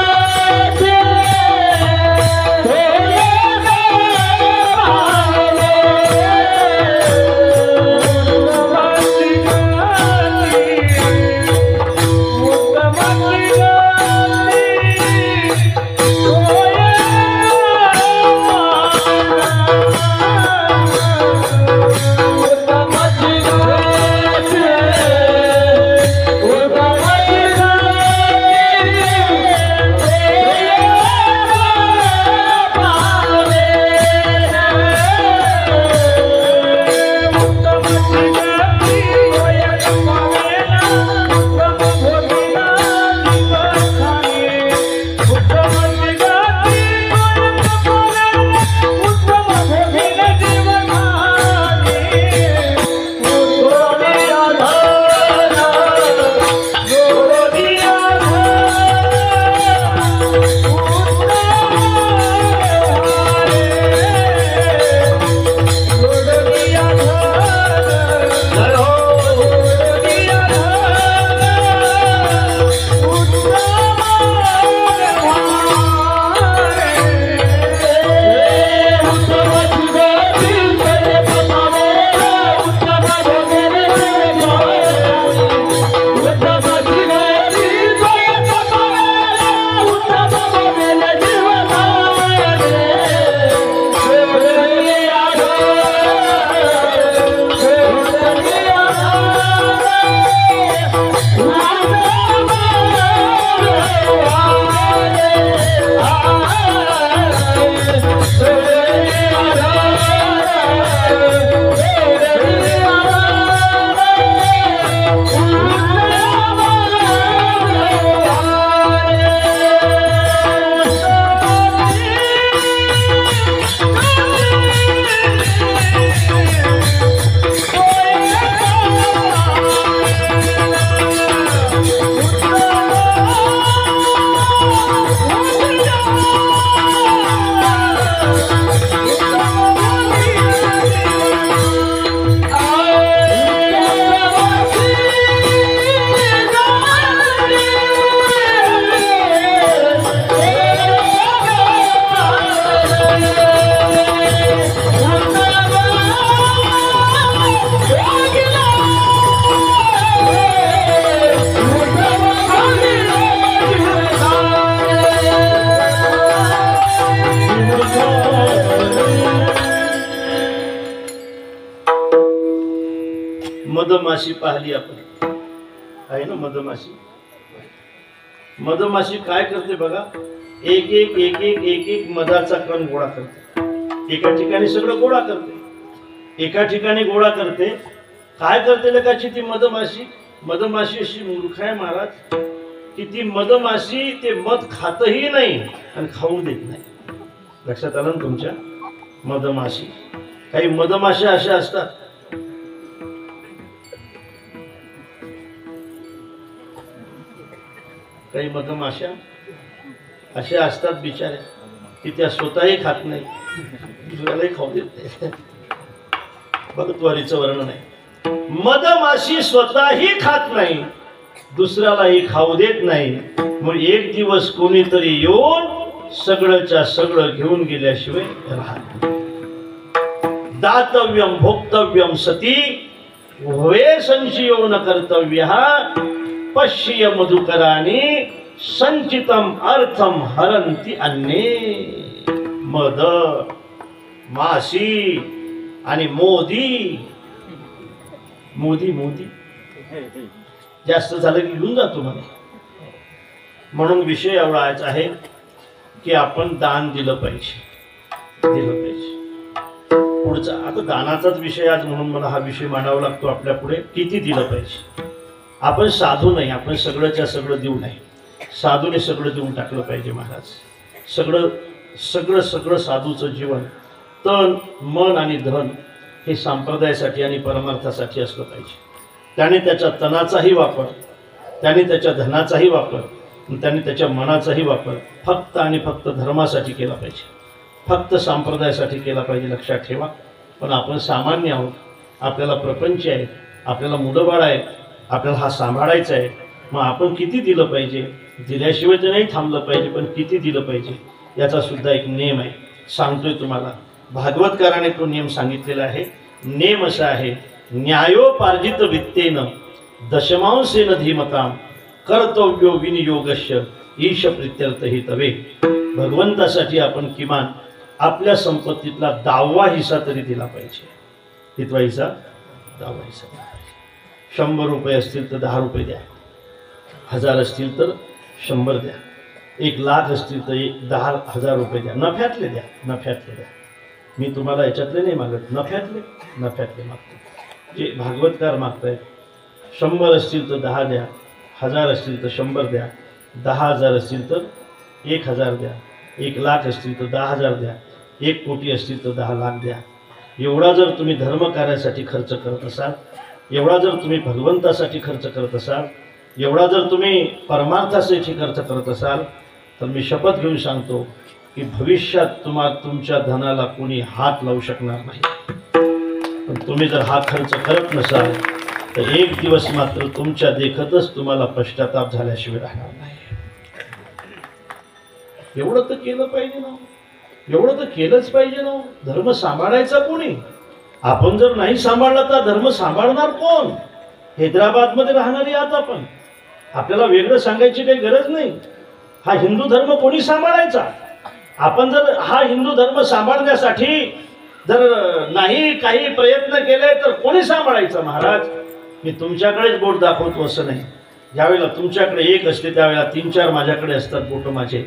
मधमाशी पाहिली आपण, आहे ना मधमाशी. मधमाशी काय करते बघा, एक एक एक एक एक एक मधाचा कण गोळा करते. एका ठिकाणी सगळं गोळा करते, एका ठिकाणी गोळा करते. काय करते लगाची ती मधमाशी? मधमाशी अशी मूर्ख आहे महाराज की ती मधमाशी ते मध खातही नाही आणि खाऊ देत नाही. लक्षात आलं ना तुमच्या? मधमाशी, काही मधमाशा अशा असतात काही मधमाशा अशा असतात बिचाऱ्या की त्या स्वतःही खात नाही, दुसऱ्यालाही खाऊ देत नाही. बघ त्वरीचं वर्णन आहे. मधमाशी स्वतःही खात नाही, दुसऱ्यालाही खाऊ देत नाही. मग एक दिवस कोणीतरी येऊन सगळंच्या सगळं घेऊन गेल्याशिवाय राहत. दातव्यम भोक्तव्यम सती वे संशयो न कर्तव्यः पश्य मधुकराणी संचितम अर्थम हरंती अन्ये. मध, माशी आणि मोदी. मोदी मोदी जास्त झालं की घेऊन जातो मला. म्हणून विषय एवढाच आहे की आपण दान दिलं पाहिजे, दिलं पाहिजे. पुढचा आता दानाचाच विषय आज म्हणून मला हा विषय मांडावा लागतो आपल्या पुढे. किती दिलं पाहिजे? आपण साधू नाही, आपण सगळंच्या सगळं देऊ नाही. साधूने सगळं देऊन टाकलं पाहिजे महाराज. सगळं सगळं सगळं साधूचं जीवन, तन मन आणि धन हे संप्रदायासाठी आणि परमार्थासाठी असलं पाहिजे. त्याने त्याच्या तनाचाही वापर, त्याने त्याच्या धनाचाही वापर, त्याने त्याच्या मनाचाही वापर फक्त आणि फक्त धर्मासाठी केला पाहिजे, फक्त संप्रदायासाठी केला पाहिजे. लक्षात ठेवा. पण आपण सामान्य आहोत, आपल्याला प्रपंच आहे, आपल्याला मुलं बाळ आहेत, आपल्याला हा सांभाळायचा आहे. मग आपण किती दिलं पाहिजे? दिल्याशिवाय तर नाही थांबलं पाहिजे, पण किती दिलं पाहिजे याचा सुद्धा एक नियम आहे. सांगतोय तुम्हाला, भागवतकाराने तो नियम सांगितलेला आहे. नेम असा आहे, न्यायोपार्जित वित्तेन दशमांशेन धीमताम कर्तव्यो विनियोगस्य ईश प्रीत्यर्थ हि तवे. भगवंतासाठी आपण किमान आपल्या संपत्तीतला 10वा हिस्सा तरी दिला पाहिजे. कितवा हिस्सा? 10वा हिस्सा. 100 रुपये असतील तर 10 रुपये द्या, 1000 असतील तर 100 द्या, 1,00,000 असतील तर 10,000 रुपये द्या. नफ्यातले द्या, नफ्यातले द्या. मी तुम्हाला याच्यातले नाही मागत, नफ्यातले मागतो. जे भागवतकार मागतायत, 100 असतील तर 10 द्या, 1000 असतील तर 100 द्या, 10,000 असतील तर 1,000 द्या, 1,00,000 असतील तर 10,000 द्या, 1 कोटी असतील तर 10 लाख द्या. एवढा जर तुम्ही धर्म कार्यासाठी खर्च करत असाल, एवढा जर तुम्ही भगवंतासाठी खर्च करत असाल, एवढा जर तुम्ही परमार्थासाठी खर्च करत असाल, तर मी शपथ घेऊन सांगतो की भविष्यात तुमच्या धनाला कोणी हात लावू शकणार नाही. पण तुम्ही जर हा खर्च करत नसाल तर एक दिवस मात्र तुमच्या देखतच तुम्हाला पश्चाताप झाल्याशिवाय राहणार नाही. एवढं तर केलं पाहिजे ना, एवढं तर केलंच पाहिजे ना. धर्म सांभाळायचा कोणी? आपण जर नाही सांभाळला तर धर्म सांभाळणार कोण? हैदराबादमध्ये राहणारी आहात आपण, आपल्याला वेगळं सांगायची काही गरज नाही. हा हिंदू धर्म कोणी सांभाळायचा? आपण जर हा हिंदू धर्म सांभाळण्यासाठी जर नाही काही प्रयत्न केले तर कोणी सांभाळायचा? महाराज, मी तुमच्याकडेच बोट दाखवतो असं नाही. ज्यावेळेला तुमच्याकडे एक असते त्यावेळेला 3-4 माझ्याकडे असतात बोट माझे.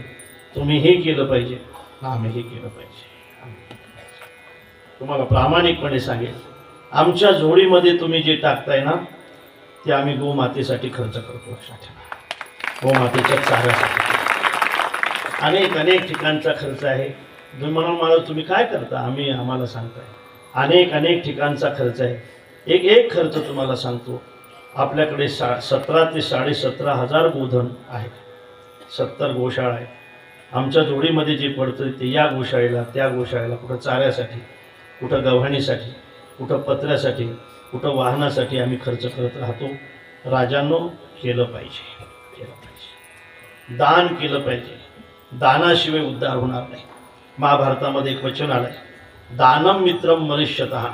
तुम्ही हे केलं पाहिजे, आम्ही हे केलं पाहिजे. तुम्हाला प्रामाणिकपणे सांगेल, आमच्या जोडीमध्ये तुम्ही जे टाकताय ना ते आम्ही गोमातेसाठी खर्च करतो. लक्षात ठेवा, गोमातेच्या चाऱ्यासाठी. अनेक ठिकाणचा खर्च आहे. तुम्ही म्हणाल मला तुम्ही काय करता? आम्हाला सांगताय अनेक ठिकाणचा खर्च आहे. एक खर्च तुम्हाला सांगतो. आपल्याकडे 17 ते 17,500 गोधन आहे, 70 गोशाळा आहे. आमच्या जोडीमध्ये जे पडतं ते या गोशाळेला त्या गोशाळेला, कुठं चाऱ्यासाठी, कुठं गव्हाणीसाठी, कुठं पत्र्यासाठी, कुठं वाहनासाठी आम्ही खर्च करत राहतो. राजांनो, केलं पाहिजे, दान केलं पाहिजे. दानाशिवाय उद्धार होणार नाही. महाभारतामध्ये एक वचन आलंय, दानम मित्रम मनुष्यतः.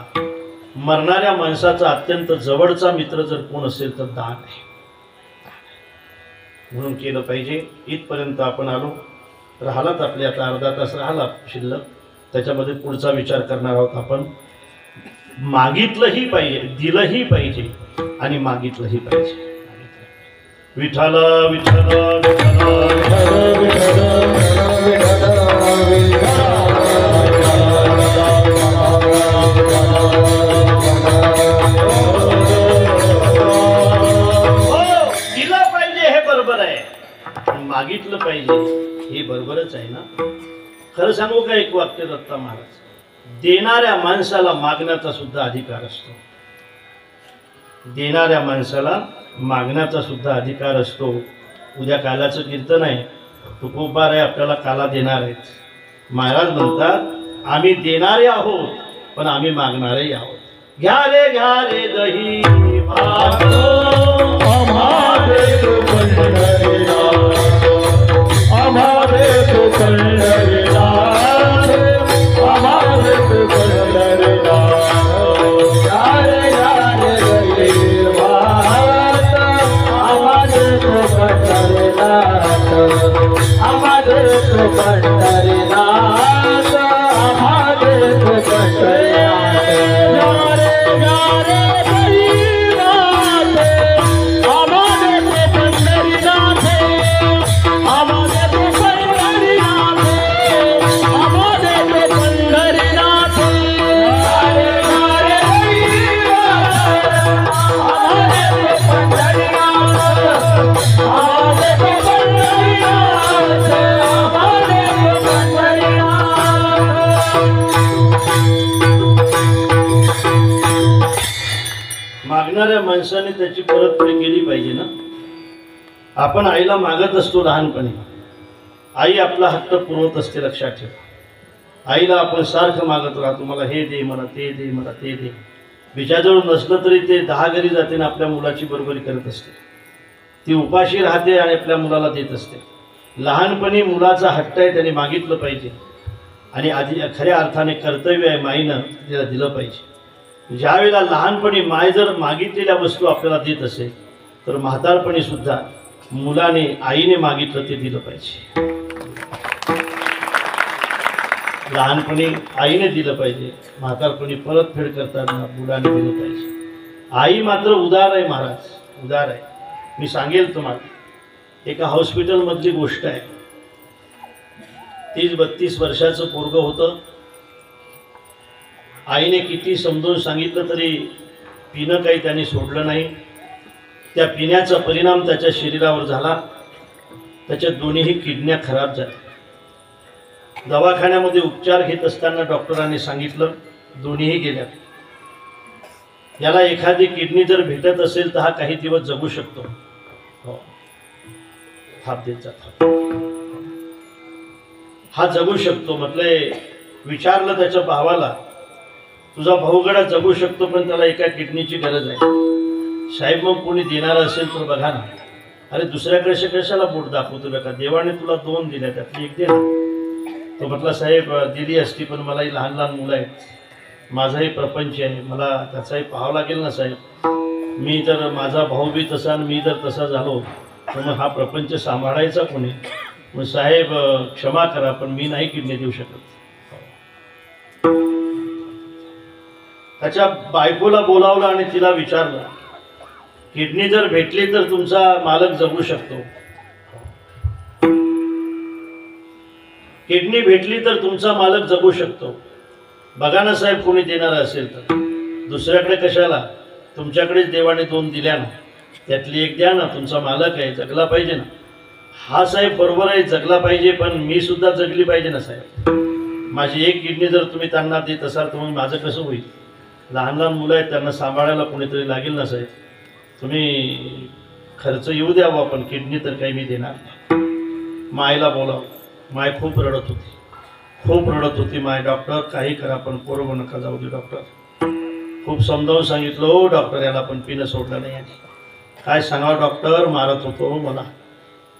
मरणाऱ्या माणसाचा अत्यंत जवळचा मित्र जर कोण असेल तर दान आहे. म्हणून केलं पाहिजे. इथपर्यंत आपण आलो. राहिलात आपले आता अर्धा तास राहिला शिल्लक, त्याच्यामध्ये पुढचा विचार करणार आहोत आपण. मागितलंही पाहिजे, दिलंही पाहिजे आणि मागितलंही पाहिजे. विठ्ठल विठ्ठल दिलं पाहिजे हे बरोबर आहे, मागितलं पाहिजे हे बरोबरच आहे ना. खरं सांगू का एक वाक्य दत्ता महाराज, देणाऱ्या माणसाला मागण्याचा सुद्धा अधिकार असतो. देणाऱ्या माणसाला मागण्याचा सुद्धा अधिकार असतो. उद्या कालाचं कीर्तन आहे, तुकोबार आहे, आपल्याला काला देणार आहेत. महाराज म्हणतात आम्ही देणारे आहोत पण आम्ही मागणारेही आहोत. घ्या रे दही भात आम्हारे तो पंढरीनाथ, आम्हारे तो पंढरीनाथ, आम्हारे तो पंढरीनाथ. दही भात आम्हारे तो पंढरीनाथ, आम्हारे तो पंढरीनाथ, आम्हारे तो पंढरीनाथ. माणसाने त्याची परतफेड केली पाहिजे ना. आपण आईला मागत असतो लहानपणी, आई आपला हट्ट पुरवत असते, लक्षात ठेव. आईला आपण सारखं मागत राहतो, मला हे दे, मला ते दे, मला ते दे. बिचाजवळ नसलं तरी ते 10 घरी जाते ना आपल्या मुलाची बरोबरी करत असते. ती उपाशी राहते आणि आपल्या मुलाला देत असते. लहानपणी मुलाचा हट्ट आहे, त्याने मागितलं पाहिजे आणि आधी खऱ्या अर्थाने कर्तव्य आहे माईनं त्याला दिलं पाहिजे. ज्या वेळेला लहानपणी माय जर मागितलेल्या वस्तू आपल्याला देत असेल तर म्हातारपणी सुद्धा मुलाने आईने मागितलं ते दिलं पाहिजे. लहानपणी आईने दिलं पाहिजे, म्हातारपणी परतफेड करताना मुलाने दिलं पाहिजे. आई मात्र उदार आहे महाराज, उदार आहे. मी सांगेल तुम्हाला, एका हॉस्पिटलमधली गोष्ट आहे. 30-32 वर्षाचं पोरगं होतं. आईने किती समजून सांगितलं तरी पिणं काही त्याने सोडलं नाही. त्या पिण्याचा परिणाम त्याच्या शरीरावर झाला. त्याच्या दोन्हीही किडन्या खराब झाल्या. दवाखान्यामध्ये उपचार घेत असताना डॉक्टरांनी सांगितलं दोन्हीही गेल्या. याला एखादी किडनी जर भेटत असेल तर हा काही दिवस जगू शकतो. हो, थाप देत जात, हा जगू शकतो. म्हटले, विचारलं त्याच्या भावाला, तुझा भाऊगडा जगू शकतो पण त्याला एका किडनीची गरज आहे. साहेब, मग कोणी देणार असेल तर बघा ना. अरे दुसऱ्याकडे कशाला बोट दाखवतो नका, देवाने तुला 2 दिल्या, त्यातली एक दे ना. तो म्हटला, साहेब दिली असती पण मलाही लहान लहान मुलं आहेत, माझाही प्रपंच आहे, मला त्याचाही पाहावं लागेल ना साहेब. मी जर, माझा भाऊ बी तसा आणि मी जर तसा झालो तर मग हा प्रपंच सांभाळायचा कोणी. मग साहेब क्षमा करा पण मी नाही किडनी देऊ शकत. त्याच्या बायकोला बोलावलं आणि तिला विचारलं, किडनी जर भेटली तर तुमचा मालक जगू शकतो. किडनी भेटली तर तुमचा मालक जगू शकतो. बघा ना साहेब, कोणी देणार असेल तर. दुसऱ्याकडे कशाला, तुमच्याकडेच देवाने 2 दिल्या ना, त्यातली एक द्या ना, तुमचा मालक आहे, जगला पाहिजे ना. हा साहेब बरोबर आहे, जगला पाहिजे पण मी सुद्धा जगली पाहिजे ना साहेब. माझी एक किडनी जर तुम्ही त्यांना देत असाल तर मग माझं कसं होईल. लहान लहान मुलं आहेत, त्यांना सांभाळायला कोणीतरी लागेल ना साहेब. तुम्ही खर्च येऊ द्यावा पण किडनी तर काही मी देणार नाही. मायला बोलावं. माय खूप रडत होती, खूप रडत होती माय. डॉक्टर काही करा पण पोरगं नका जाऊ दे डॉक्टर. खूप समजावून सांगितलं, हो डॉक्टर याला पण पिणं सोडलं नाही. काय सांगावं डॉक्टर, मारत होतो मला,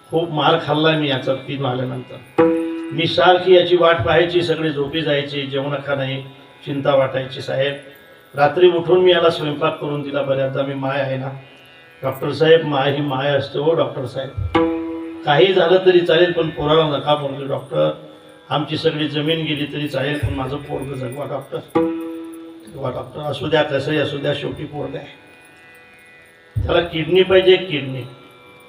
खूप मार खाल्ला मी याचा पिणं आल्यानंतर. मी सारखी याची वाट पाहायची, सगळे झोपी जायची, जेवण खा नाही, चिंता वाटायची साहेब. रात्री उठून मी याला स्वयंपाक करून दिला. बऱ्याचदा मी माय आहे ना डॉक्टर साहेब, माय ही माय असते हो डॉक्टर साहेब. काही झालं तरी चालेल पण पोराला नका बोलतो डॉक्टर. आमची सगळी जमीन गेली तरी चालेल पण माझं पोरगं जगवा डॉक्टर, जगवा डॉक्टर. असू द्या, कसंही असू द्या, शेवटी पोरगं आहे. त्याला किडनी पाहिजे. किडनी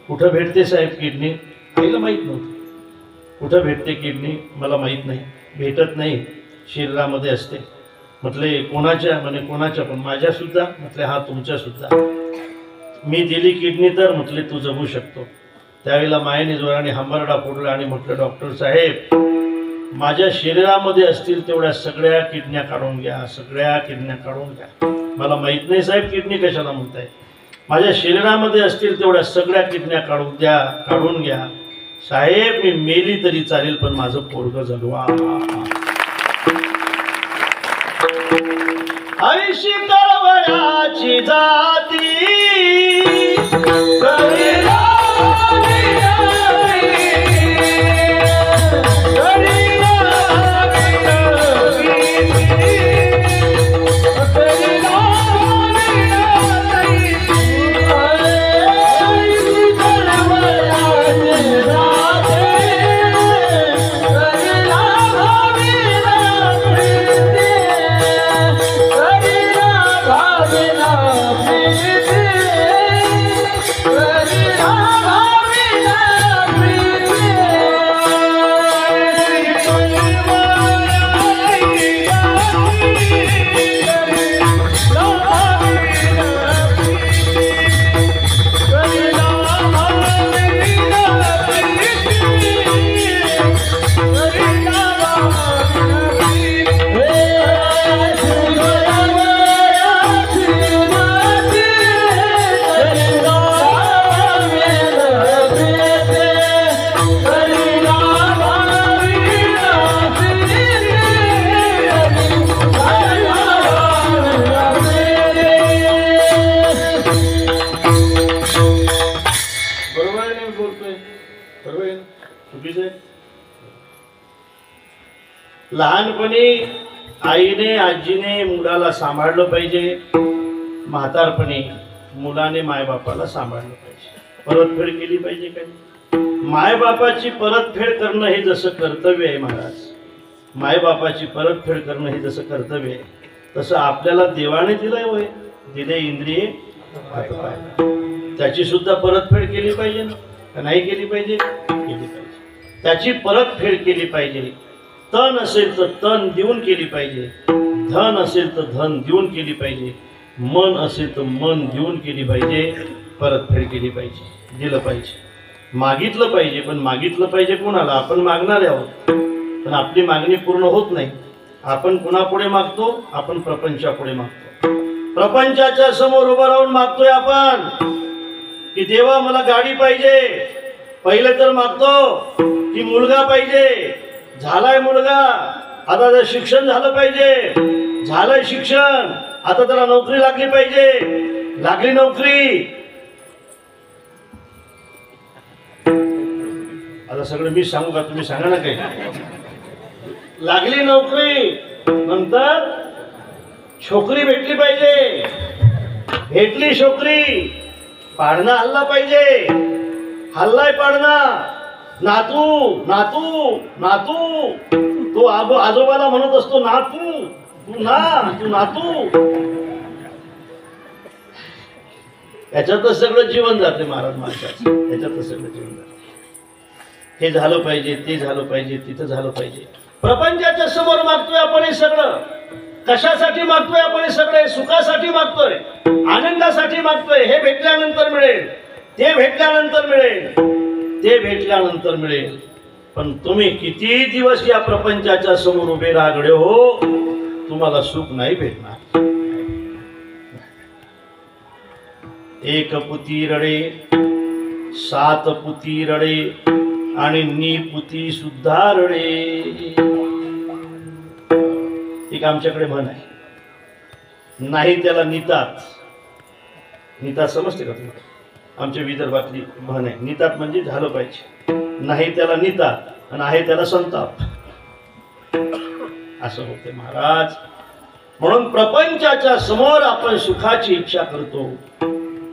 कुठं भेटते साहेब किडनी? आईला माहीत नव्हतं कुठं भेटते किडनी, मला माहीत नाही. भेटत नाही, शरीरामध्ये असते. म्हटले कोणाच्या? म्हणे कोणाच्या पण माझ्यासुद्धा. म्हटले हा तुमच्यासुद्धा. मी दिली किडनी तर म्हटले तू जगू शकतो. त्यावेळेला मायेने जोराने हंबरडा फोडला आणि म्हटलं डॉक्टर साहेब, माझ्या शरीरामध्ये असतील तेवढ्या सगळ्या किडन्या काढून घ्या, सगळ्या किडन्या काढून घ्या. मला माहीत नाही साहेब किडनी कशाला म्हणताय. माझ्या शरीरामध्ये असतील तेवढ्या सगळ्या किडन्या काढून द्या, काढून घ्या साहेब. मी मेली तरी चालेल पण माझं पोरगं जगवा. आयुष्य कळवळ्याची जाती करतोय, बरोबर आहे? चुकीचं आहे. लहानपणी आईने आजीने मुलाला सांभाळलं पाहिजे, म्हातारपणी मुलाने मायबापाला सांभाळलं पाहिजे, परतफेड केली पाहिजे. काही मायबापाची परतफेड करणं हे जसं कर्तव्य आहे महाराज, मायबापाची परतफेड करणं हे जसं कर्तव्य आहे, तसं आपल्याला देवाने दिलंय वय, दिले इंद्रिये हातपाय, त्याची सुद्धा परतफेड केली पाहिजे ना, का नाही केली पाहिजे? केली पाहिजे. त्याची परतफेड केली पाहिजे. तन असेल तर तन देऊन केली पाहिजे, धन असेल तर धन देऊन केली पाहिजे, मन असेल तर मन देऊन केली पाहिजे, परतफेड केली पाहिजे, दिलं पाहिजे. मागितलं पाहिजे, पण मागितलं पाहिजे कोणाला? आपण मागणारे आहोत, पण आपली मागणी पूर्ण होत नाही. आपण कुणापुढे मागतो? आपण प्रपंचापुढे मागतो. प्रपंचाच्या समोर उभं राहून मागतोय आपण की देवा मला गाडी पाहिजे, पहिले तर मागतो की मुलगा पाहिजे, झालाय मुलगा, आता जर शिक्षण झालं पाहिजे, झालंय शिक्षण, आता त्याला नोकरी लागली पाहिजे, लागली नोकरी, आता सगळं मी सांगू का? तुम्ही सांगा ना काही. लागली नोकरी, नंतर छोकरी भेटली पाहिजे, भेटली छोकरी, पाडणा हल्ला पाहिजे, हल्लाय पाडणा, नातू नातू नातू, तो आजोबाला म्हणत असतो नातू, तू नातू. याच्यातच सगळं जीवन जाते महाराज माणसाचं, याच्यातच सगळं जीवन जाते. हे झालं पाहिजे, ते झालं पाहिजे, तिथं झालं पाहिजे. प्रपंचाच्या समोर मागतोय आपण हे सगळं. कशासाठी मागतोय आपण हे सगळे? सुखासाठी मागतोय, आनंदासाठी मागतोय. हे भेटल्यानंतर मिळेल, ते भेटल्यानंतर मिळेल, ते भेटल्यानंतर मिळेल. पण तुम्ही किती दिवस या प्रपंचाच्या समोर उभे राहगडे हो, तुम्हाला सुख नाही भेटणार. एक पुती रडे, सात पुती रडे, आणि निपुती सुद्धा रडे. एक आमच्याकडे म्हण आहे, नाही त्याला नितात. नितात समजते का तुम्हाला? आमच्या विदर्भातली म्हण आहे. नितात म्हणजे झालं पाहिजे, नाही त्याला नितात आणि आहे त्याला संताप, असं होते महाराज. म्हणून प्रपंचाच्या समोर आपण सुखाची इच्छा करतो,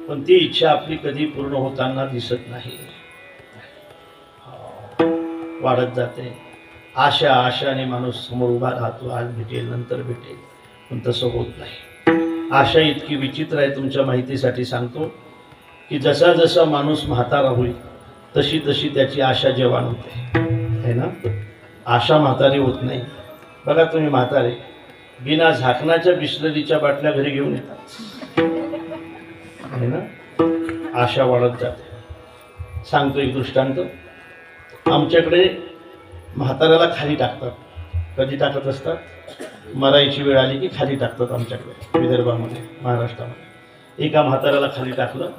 पण ती इच्छा आपली कधी पूर्ण होताना दिसत नाही, वाढत जाते. आशाने माणूस समोर उभा राहतो, आज भेटेल नंतर भेटेल, पण तसं होत नाही. आशा इतकी विचित्र आहे, तुमच्या माहितीसाठी सांगतो की जसा जसा माणूस म्हातारा होईल तशी तशी त्याची आशा जवान होते, है ना? आशा म्हातारी होत नाही. बघा तुम्ही म्हातारे बिना झाकणाच्या बिस्लरीच्या बाटल्या घरी घेऊन येतात, है ना? आशा वाढत जाते. सांगतो एक दृष्टांत. आमच्याकडे म्हाताऱ्याला खाली टाकतात. कधी टाकत असतात? मरायची वेळ आली की खाली टाकतात. आमच्याकडे विदर्भामध्ये, महाराष्ट्रामध्ये एका म्हाताऱ्याला खाली टाकलं.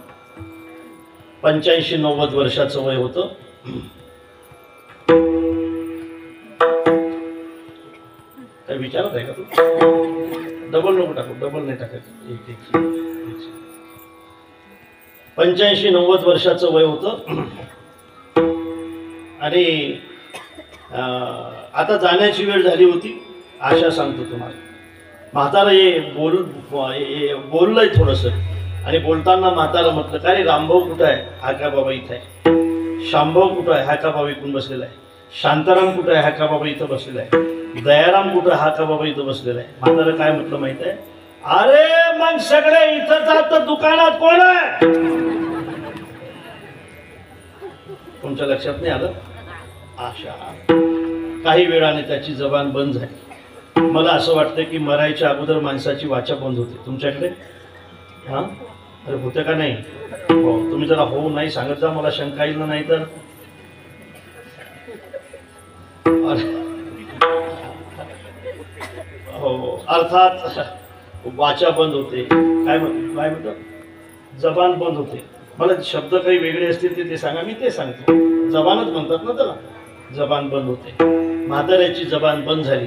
85-90 वर्षाचं वय होतं. काय विचारत आहे का तू? डबल नको टाकू, डबल नाही टाकायचं. 85-90 वर्षाचं वय होतं. आणि आता जाण्याची वेळ झाली होती. आशा सांगतो तुम्हाला, म्हातारा बोललंय थोडंसं, आणि बोलताना म्हातारा म्हटलं, काय रे रामभाऊ कुठं आहे? हा का बाबा इथं आहे. शामभाऊ कुठं आहे? हा का बाबा इकडून बसलेला आहे. शांताराम कुठं आहे? हा का बाबा इथं बसलेला आहे. दयाराम कुठं? हा का बाबा इथं बसलेला आहे. म्हातारा काय म्हटलं माहित आहे? अरे मग सगळे इथं जात, दुकानात कोण आहे? तुमच्या लक्षात नाही आलं? आशा. काही वेळाने त्याची जबान बंद झाली. मला असं वाटतं की मरायच्या अगोदर माणसाची वाचा बंद होते. तुमच्याकडे हा अरे होते का नाही? हो, तुम्ही जरा हो नाही सांगत जा, मला शंका येईल नाही तर. हो, अर्थात वाचा बंद होते. काय म्हणतात? जबान बंद होते. मला शब्द काही वेगळे असतील ते सांगा, मी ते सांगतो. जबानच म्हणतात ना त्याला, जबान बंद होते. म्हाताऱ्याची जबान बंद झाली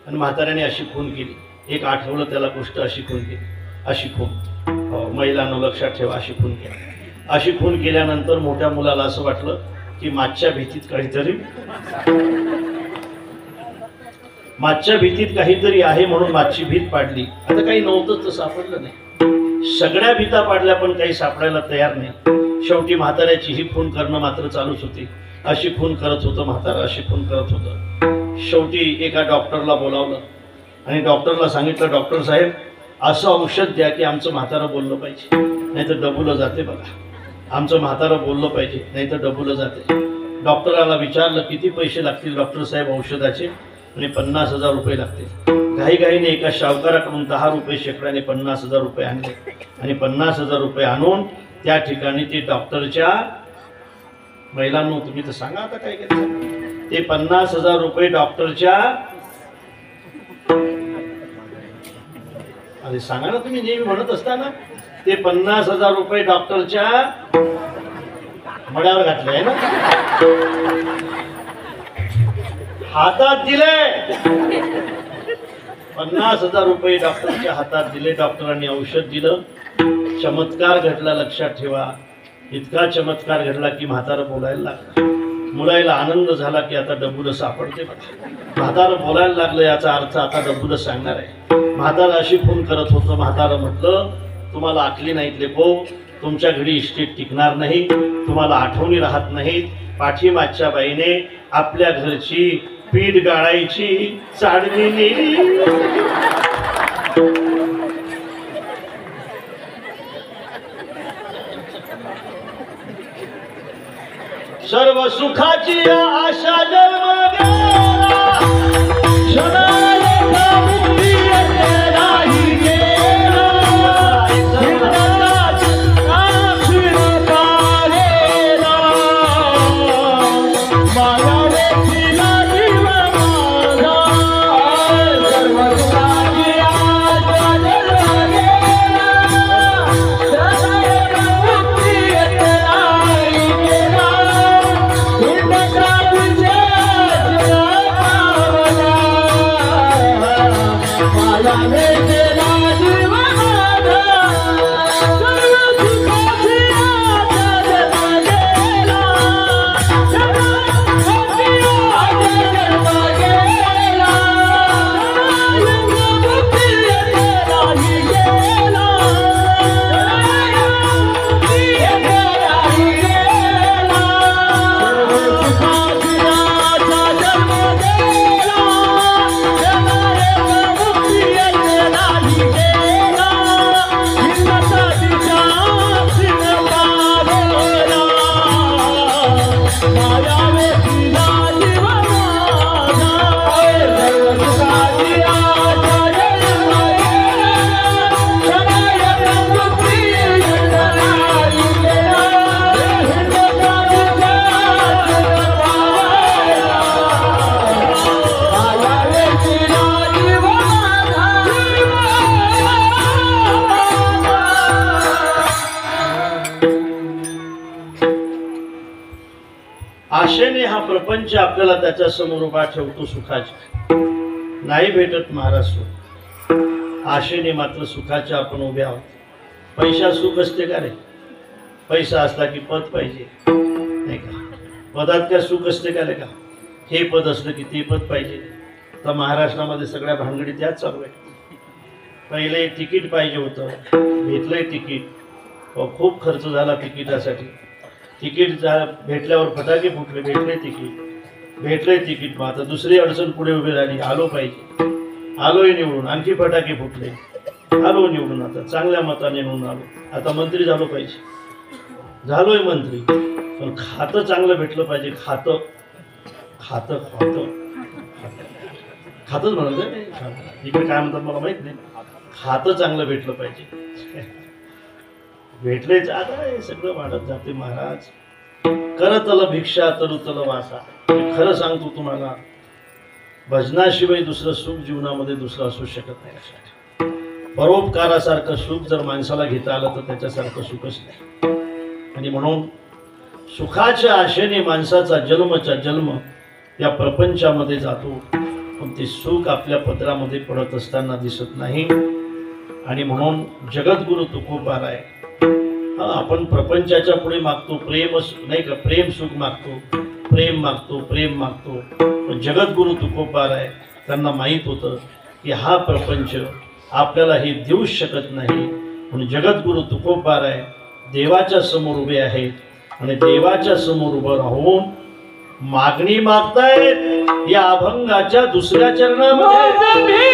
आणि म्हाताऱ्याने अशी खून केली. एक आठवलं त्याला गोष्ट, अशी खून केली, अशी खून. हो, महिलांना लक्षात ठेवा, अशी खून केली. अशी खून केल्यानंतर मोठ्या मुलाला असं वाटलं की मागच्या भीतीत काहीतरी आहे म्हणून मागची भीत पाडली. आता काही नव्हतं तर सापडलं नाही. सगळ्या भीता पाडल्या पण काही सापडायला तयार नाही. शेवटी म्हाताऱ्याची ही खून करणं मात्र चालूच होती. अशी खून करत होतं म्हातारा, अशी खून करत होतं. शेवटी एका डॉक्टरला बोलावलं आणि डॉक्टरला सांगितलं, डॉक्टर साहेब असं औषध द्या की आमचं म्हातारं बोललं पाहिजे, नाही तर डबुलं जाते. बघा, आमचं म्हातारं बोललं पाहिजे नाही तर डबुलं जाते. डॉक्टराला विचारलं किती पैसे लागतील डॉक्टर साहेब औषधाचे, आणि 50,000 रुपये लागतील. घाईघाईने एका शावकाराकडून 10 रुपये शेकड्याने 50,000 रुपये आणले आणि 50,000 रुपये आणून त्या ठिकाणी ते डॉक्टरच्या महिलांना, तुम्ही तर सांगा आता काय करायचं, ते 50,000 रुपये डॉक्टरच्या, अरे सांगा ना तुम्ही, नेहमी म्हणत असताना, ते 50,000 रुपये डॉक्टरच्या मड्यावर घातले आहे ना, हातात दिले. 50,000 रुपये डॉक्टरच्या हातात दिले. डॉक्टरांनी औषध दिलं. चमत्कार घडला, लक्षात ठेवा. इतका चमत्कार घडला की म्हातारं बोलायला लागलं. मुलाला आनंद झाला की आता डबुलं सापडते. म्हातारं बोलायला लागलं, याचा अर्थ आता डबुलं सांगणार आहे. म्हातारं अशी खून करत होतं. म्हातारं म्हटलं, तुम्हाला आखली नाहीत लेको, तुमच्या घडी इस्टेट टिकणार नाही, तुम्हाला आठवणी राहत नाहीत. पाठीमागच्या बाईने आपल्या घरची पीठ गाळायची चाळणी नेली. सर्व सुखाची आशा जन्म गेला, क्षणाला मुक्ती नाही गेला. आशेने हा प्रपंच आपल्याला त्याच्या समोर उभा ठेवतो. सुखाच्या नाही भेटत महाराज सुख, आशेने मात्र सुखाच्या आपण उभे आहोत. पैसा सुख असते का रे? पैसा असला की पद पाहिजे नाही का? पदात काय सुख असते का रे? का हे पद असलं की ते पद पाहिजे. तर महाराष्ट्रामध्ये सगळ्या भानगडी त्याच चालू आहे. पहिले तिकीट पाहिजे होतं, भेटलंय तिकीट, खूप खर्च झाला तिकिटासाठी. तिकीट भेटल्यावर फटाके फुटले, भेटले तिकीट. मग आता दुसरी अडचण पुढे उभी झाली, आलो पाहिजे. आलोय निवडून, आणखी फटाके फुटले, आलो निवडून. आता चांगल्या मताने निवडून आलो, आता मंत्री झालो पाहिजे. झालोय मंत्री, पण खातं चांगलं भेटलं पाहिजे. खातं खातंच म्हणत इकडे काय म्हणतात मला माहित नाही. खातं चांगलं भेटलं पाहिजे. भेटलेच आता हे सगळं वाढत जाते महाराज. करतल भिक्षा तरुतल वासा. खरं सांगतो तुम्हाला, भजनाशिवाय दुसरं सुख जीवनामध्ये दुसरं असू शकत नाही. परोपकारासारखं सुख जर माणसाला घेता आलं तर त्याच्यासारखं सुखच नाही. आणि म्हणून सुखाच्या आशेने माणसाचा जन्मचा जन्म या प्रपंचामध्ये जातो, पण ते सुख आपल्या पदरामध्ये पडत असताना दिसत नाही. आणि म्हणून जगद्गुरु तुकोबाराय आपण प्रपंचाच्या पुढे मागतो प्रेम, नाही का, प्रेम सुख मागतो, प्रेम मागतो, प्रेम मागतो. पण जगद्गुरु तुकोबाराय त्यांना माहीत होतं की हा प्रपंच आपल्याला हे देऊच शकत नाही. म्हणून जगद्गुरु तुकोबाराय देवाच्या समोर उभे आहेत आणि देवाच्या समोर उभं राहून मागणी मागतायत या अभंगाच्या दुसऱ्या चरणामध्ये.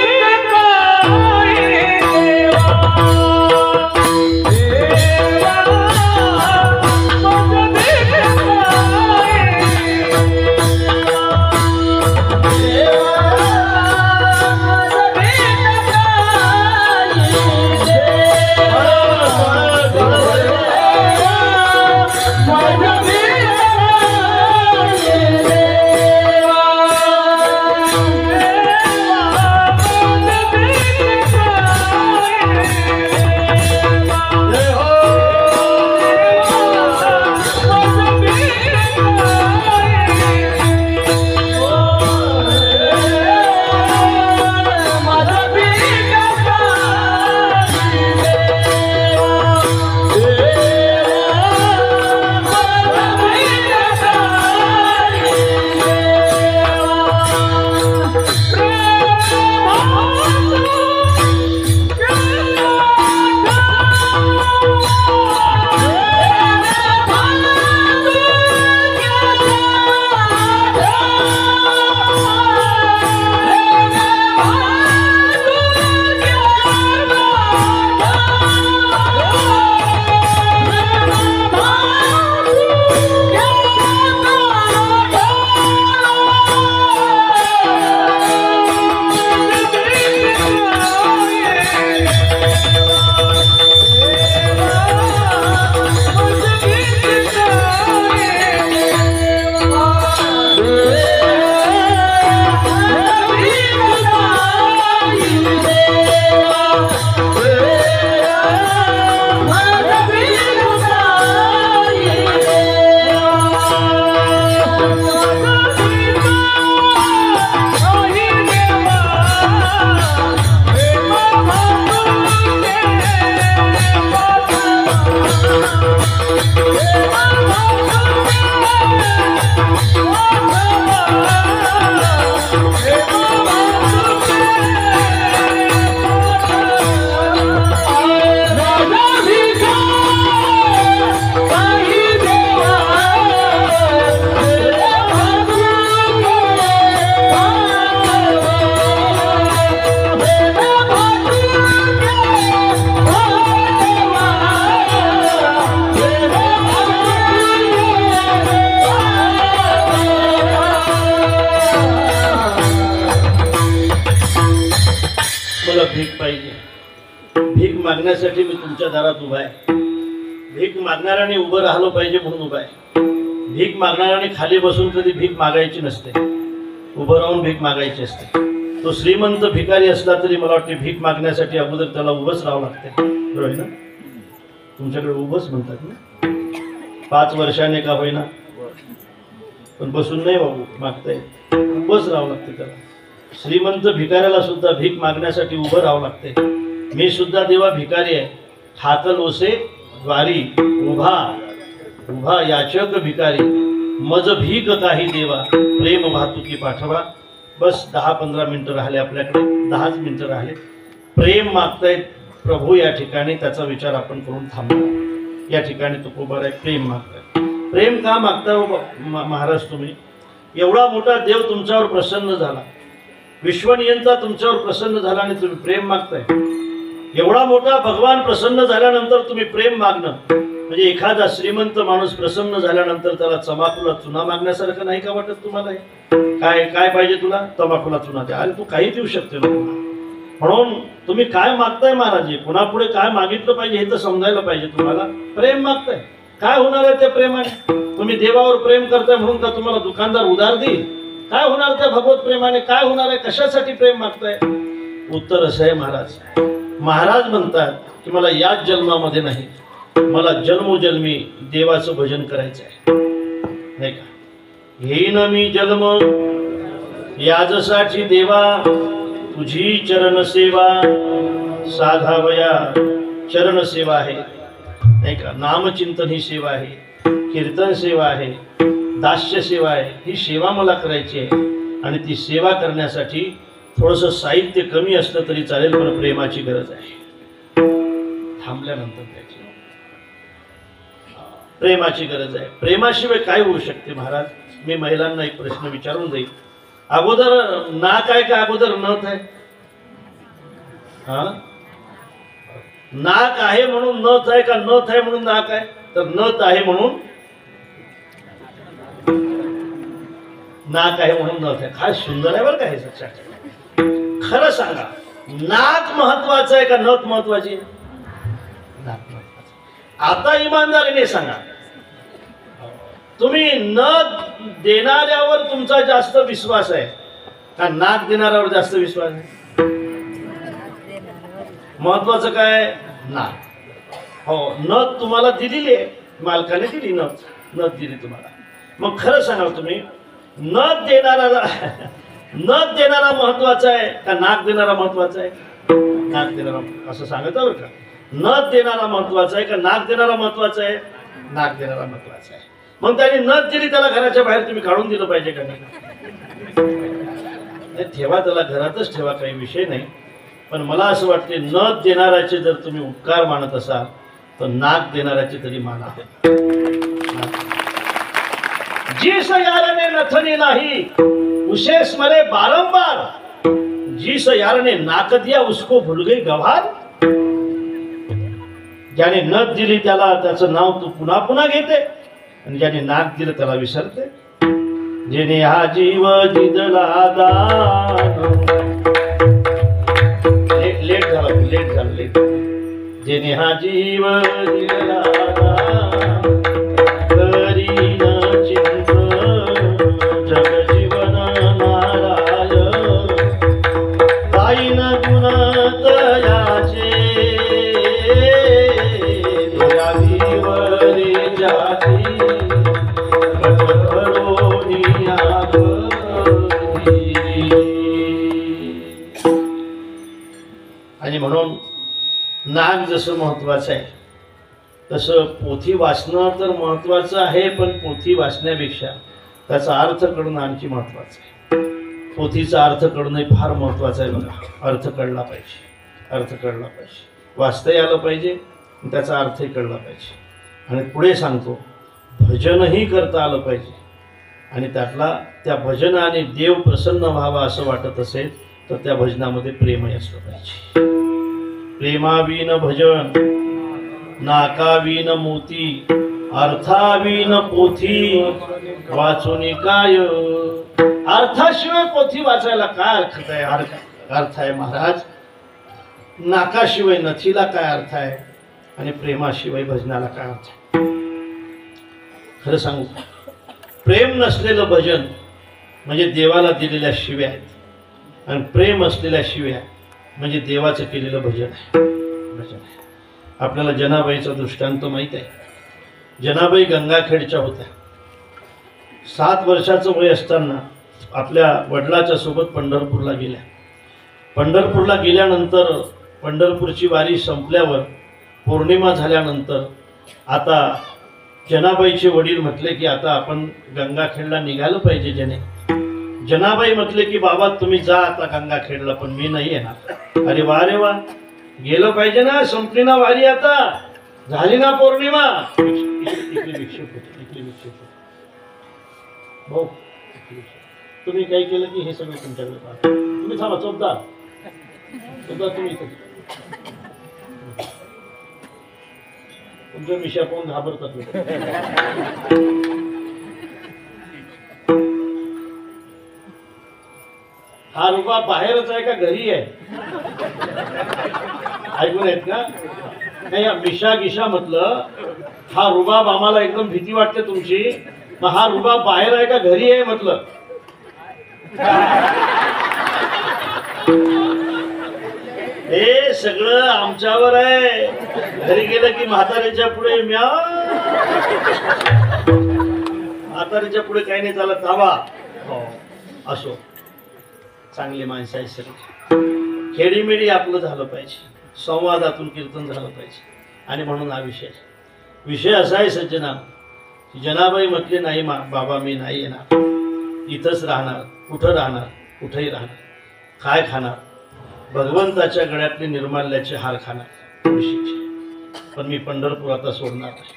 भीक पाहिजे. भीक मागण्यासाठी मी तुमच्या दारात उभा आहे. भीक मागणाऱ्याने उभं राहिलं पाहिजे म्हणून उभा आहे. भीक मागणाऱ्याने खाली बसून कधी भीक मागायची नसते, उभं राहून भीक मागायची असते. तो श्रीमंत भिकारी असला तरी मला वाटते भीक मागण्यासाठी अगोदर त्याला उभंच राहावं लागते. बरोबर ना? तुमच्याकडे उभंच म्हणतात ना, 5 वर्षाने का होईना, पण बसून नाही बाबू मागता येत, उभंच राहावं लागते त्याला. श्रीमंत भिकाऱ्याला सुद्धा भीक मागण्यासाठी उभं राहावं लागते. मी सुद्धा देवा भिकारी आहे. हातल ओसे द्वारी उभा उभा याचक भिकारी, मज भीक काही देवा प्रेम वाहतुकी पाठवा. बस 10-15 मिनिटं राहिले आपल्याकडे, 10च मिनिटं राहिले. प्रेम मागतायत प्रभू या ठिकाणी, त्याचा विचार आपण करून थांबू. या ठिकाणी तुकोबाराय प्रेम मागताय. प्रेम का मागता हो महाराज तुम्ही? एवढा मोठा देव तुमच्यावर प्रसन्न झाला, विश्वनियंता तुमच्यावर प्रसन्न झाला आणि तुम्ही प्रेम मागताय. एवढा मोठा भगवान प्रसन्न झाल्यानंतर तुम्ही प्रेम मागणं म्हणजे एखादा श्रीमंत माणूस प्रसन्न झाल्यानंतर त्याला तंबाखूला चुना मागण्यासारखं नाही का वाटत तुम्हाला? काय काय पाहिजे तुला? तंबाखूला चुना द्या. अरे तू काही देऊ शकते ना. म्हणून तुम्ही काय मागताय महाराज? पुढे काय मागितलं पाहिजे हे तर समजायला पाहिजे तुम्हाला. प्रेम मागताय, काय होणार आहे त्या प्रेमाने? तुम्ही देवावर प्रेम करताय म्हणून का तुम्हाला दुकानदार उधार देईल? काय होणार त्या भगवत प्रेमाने? काय होणार आहे? कशासाठी प्रेम मागताय? उत्तर असं आहे महाराज. महाराज म्हणतात की मला याच जन्मामध्ये नाही, मला जन्मोजन्मी देवाचं भजन करायचं आहे, नाही का? घेईन मी जन्म याजसाठी देवा, तुझी चरण सेवा साधावया. चरण सेवा आहे, नाही का. नामचिंतन ही सेवा आहे, कीर्तन सेवा आहे, दास्य सेवा आहे. ही सेवा मला करायची आहे आणि ती सेवा करण्यासाठी थोडंसं साहित्य कमी असलं तरी चालेल, पण प्रेमाची गरज आहे. थांबल्यानंतर त्याची प्रेमाची गरज आहे. प्रेमाशिवाय काय होऊ शकते महाराज? मी महिलांना एक प्रश्न विचारून जाईल. अगोदर नाक आहे का अगोदर नथ आहे? हा, नाक आहे म्हणून नथ आहे का नथ आहे म्हणून नाक आहे? तर नथ आहे म्हणून नाक आहे म्हणून नथ आहे. काय सुंदर आहे बरं का हे सच्चा. खरं सांगा, नाक महत्वाचं आहे का नथ महत्वाची? नाक महत्वाचं. आता इमानदारीने सांगा, तुम्ही नथ देणाऱ्यावर तुमचा जास्त विश्वास आहे का नाक देणाऱ्यावर जास्त विश्वास आहे? महत्वाचं काय? नाक. हो, नथ तुम्हाला दिलेली आहे, मालकाने दिली नथ, नथ दिली तुम्हाला. मग खरं सांगा, तुम्ही नथ देणारा महत्वाचा आहे का नाक देणारा महत्वाचा आहे? नाक देणारा. असं सांगत बरं का. नथ देणारा महत्वाचा आहे का नाक देणारा महत्वाचा आहे? नाक देणारा महत्वाचा आहे. मग त्याने नथ दिली, त्याला घराच्या बाहेर तुम्ही काढून दिलं पाहिजे का नाही? ठेवा, त्याला घरातच ठेवा, काही विषय नाही. पण मला असं वाटते, नथ देणाऱ्याचे जर तुम्ही उपकार मानत असाल तर नाक देणाऱ्याचे तरी माना. जिस यार ने नथनी नाही उसे स्मरे बारंबार, जिस यार ने नाक दिया उसको भूल गई गवार. ज्याने नथ दिली त्याला त्याचं नाव तू पुन्हा पुन्हा घेते आणि ज्याने नाक दिलं त्याला विसरते. जेने हा जीव दिदला दान. लेट झालं. जेने हा जीव दिदला दान, करीन चिंत जग जीवन नाराय. ताईन गुण तयाचे देवावीवरी जाती आणि म्हणून नाक जसं महत्वाचं आहे तसं पोथी वाचणं तर महत्वाचं आहे, पण पोथी वाचण्यापेक्षा त्याचा अर्थ कळणं आणखी महत्वाचं आहे. पोथीचा अर्थ कळणं फार महत्वाचं आहे बघा. अर्थ कळला पाहिजे, वाचता आलं पाहिजे, त्याचा अर्थही कळला पाहिजे. आणि पुढे सांगतो, भजनही करता आलं पाहिजे आणि त्या भजनाने देव प्रसन्न व्हावा असं वाटत असेल तर त्या भजनामध्ये प्रेमही असलं पाहिजे. प्रेमाविन भजन, नाकाविन मोती, अर्थाविन पोथी वाचून काय. अर्थाशिवाय पोथी वाचायला काय अर्थ आहे? अर्थ आहे महाराज. नाकाशिवाय नथीला काय अर्थ आहे आणि प्रेमाशिवाय भजनाला काय अर्थ आहे? खरं सांगू, प्रेम नसलेलं भजन म्हणजे देवाला दिलेल्या शिव्या आहेत आणि प्रेम असलेल्या शिव्या म्हणजे देवाचं केलेलं भजन आहे. आपल्याला जनाबाईचा दृष्टांत माहीत आहे. जनाबाई गंगाखेडच्या होत्या. 7 वर्षाचं वय असताना आपल्या वडिलाच्या सोबत पंढरपूरला गेल्या. पंढरपूरला गेल्यानंतर पंढरपूरची वारी संपल्यावर पौर्णिमा झाल्यानंतर आता जनाबाईचे वडील म्हटले की आता आपण गंगाखेडला निघालं पाहिजे. जनाबाई म्हटले की बाबा तुम्ही जा आता गंगाखेडला, पण मी नाही येणार. अरे वा रे वा, गेलं पाहिजे ना, संपली ना वारी, आता झाली ना पौर्णिमा. इकडे विक्षेप होते. भाऊ तुम्ही काही केलं की हे सगळं तुमच्याकडे पाहतो. तुम्ही थांबा, चौकदार तुम्ही तुमच्या मिशा कोण घाबरतात. हा रुबा बाहेरच आहे का घरी आहे? ऐकून आहेत का? नाही, मिशा गिशा म्हटलं, हा रुबाब आम्हाला एकदम भीती वाटते तुमची. मग हा रुबाब बाहेर आहे का घरी आहे म्हटलं? हे सगळं आमच्यावर आहे. घरी गेलं की म्हातारीच्या पुढे म्या, म्हातारीच्या पुढे काही नाही चालत. थांबा. हो असो, चांगली माणसं आहे सगळी. खेडीमेडी आपलं झालं पाहिजे, संवादातून कीर्तन झालं पाहिजे. आणि म्हणून हा विषय विषय असा आहे सज्जना, जनाबाई म्हटले नाही बाबा मी नाही येणार, इथंच राहणार. कुठं राहणार? कुठेही राहणार. काय खाणार? भगवंताच्या गळ्यातले निर्माल्याचे हार खाणार तुळशीचे. पण मी पंढरपूर आता सोडणार नाही.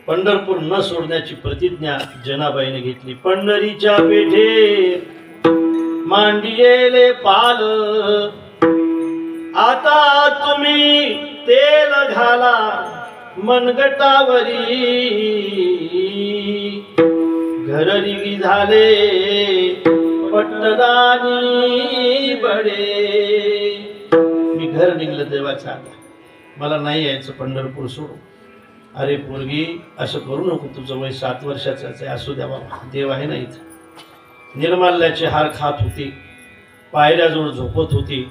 पंढरपूर न सोडण्याची प्रतिज्ञा जनाबाईने घेतली. पंढरीच्या पेठे मांडियेले पाल, आता तुम्ही तेल घाला मनगटावरी, घररी झाले पट्टदानी बडे. मी घर निघलं देवाचा आता, मला नाही यायचं पंढरपूर सोडून. अरे पोरगी असं करू नको, तुझं वय 7 वर्षाचं आहे, असू द्या बाबा, देव आहे ना इथं. निर्माल्याचे हार खात होती, पायऱ्याजवळ झोपत होती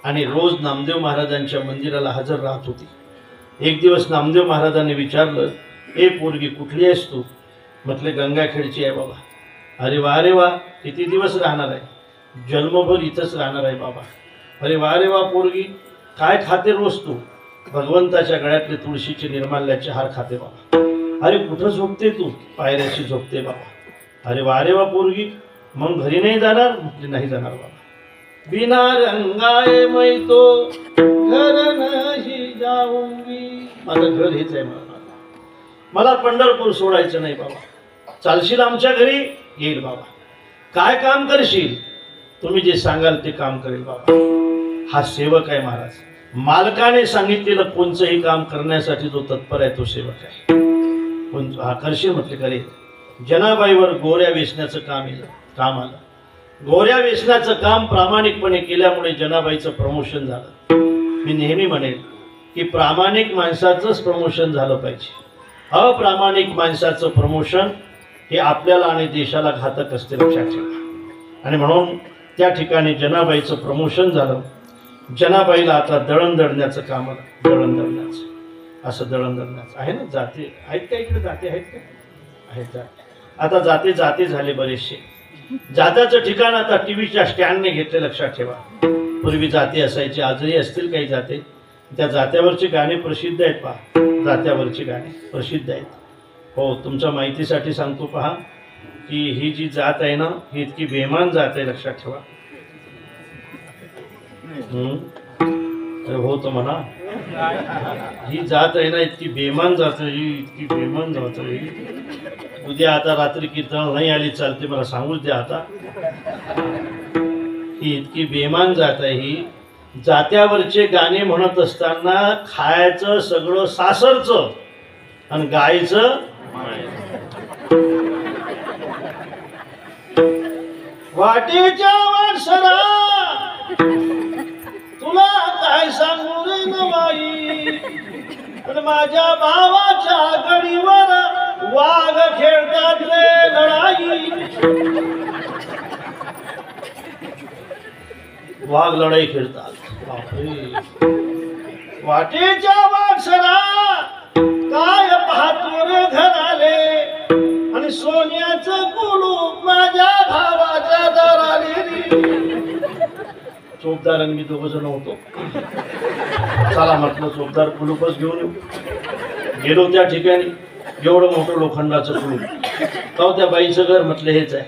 आणि रोज नामदेव महाराजांच्या मंदिराला हजर राहत होती. एक दिवस नामदेव महाराजांनी विचारलं, ए पोरगी कुठली आहेस तू? म्हटले गंगाखेडची आहे बाबा. अरे वा, किती दिवस राहणार आहे? जन्मभर इथंच राहणार आहे बाबा. अरे वा पोरगी, काय खाते रोज तू? भगवंताच्या गळ्यातले तुळशीचे निर्माल्याचे हार खाते बाबा. अरे कुठं झोपते तू? पायऱ्याशी झोपते बाबा. अरे वा पोरगी, मग घरी नाही जाणार? म्हटले नाही जाणार बाबा. बिना रंगाए मैं तो घर नाही जाऊंगी. माझं घर हेच आहे मला पंढरपूर सोडायचं नाही बाबा. चालशील आमच्या घरी? येईल बाबा. काय काम करशील? तुम्ही जे सांगाल ते काम करेल बाबा. हा सेवक आहे महाराज. मालकाने सांगितलेलं कोणचंही काम करण्यासाठी जो तत्पर आहे तो सेवक आहे. पण हा करशील? म्हटले करेल. जनाबाईवर गोऱ्या वेचण्याचं काम आलं. गोऱ्या वेचण्याचं काम प्रामाणिकपणे केल्यामुळे जनाबाईचं प्रमोशन झालं. मी नेहमी म्हणेन की प्रामाणिक माणसाचंच प्रमोशन झालं पाहिजे. अप्रामाणिक माणसाचं प्रमोशन हे आपल्याला आणि देशाला घातक असते, लक्षात ठेवा. आणि म्हणून त्या ठिकाणी जनाबाईचं प्रमोशन झालं. जनाबाईला आता दळण दळण्याचं काम आलं. दळण दळण्याचं, असं दळण दळण्याचं आहे ना. जाते आहेत का इकडे? जाते आहेत का? आहेत जाते. आता जाते झाले बरेचसे. जात्याचं ठिकाण आता टीव्हीच्या स्टँडने घेतले, लक्षात ठेवा. पूर्वी जाते असायचे, आजही असतील काही जाते. त्या जात्यावरचे गाणे प्रसिद्ध आहेत पहा. जात्यावरचे गाणे प्रसिद्ध आहेत. हो, तुमच्या माहितीसाठी सांगतो पहा की ही जी जात आहे ना, ही इतकी बेमान जात आहे, लक्षात ठेवा. हो तर म्हणा, ही जात आहे ना इतकी बेमान जात आहे, इतकी बेमान जात आहे. उद्या आता रात्री कीर्तन नाही आली चालते, मला सांगूच द्या आता. ही इतकी बेमान जात आहे. ही जात्यावरचे गाणे म्हणत असताना खायचं सगळं सासरचं आणि गायचं वाटेच्या वाटसरा. तुला काय सांगू रे नवाई, माझ्या भावाच्या गडीवर वाघ खेळतात रे लढाई. वाघ लढाई खेळतात. वाटेच्या वाटसरा काय पाहतो रे घराले, आणि सोन्याचं कुलूप माझ्या भावाच्या दाराले. चोपदार आणि मी दोघ जण होतो. चला म्हटलं चोपदार कुलूपच घेऊन येऊ. गेलो त्या ठिकाणी. एवढं मोठं लोखंडाचं कुलूप. का त्या बाईचं घर? म्हटलं हेच आहे.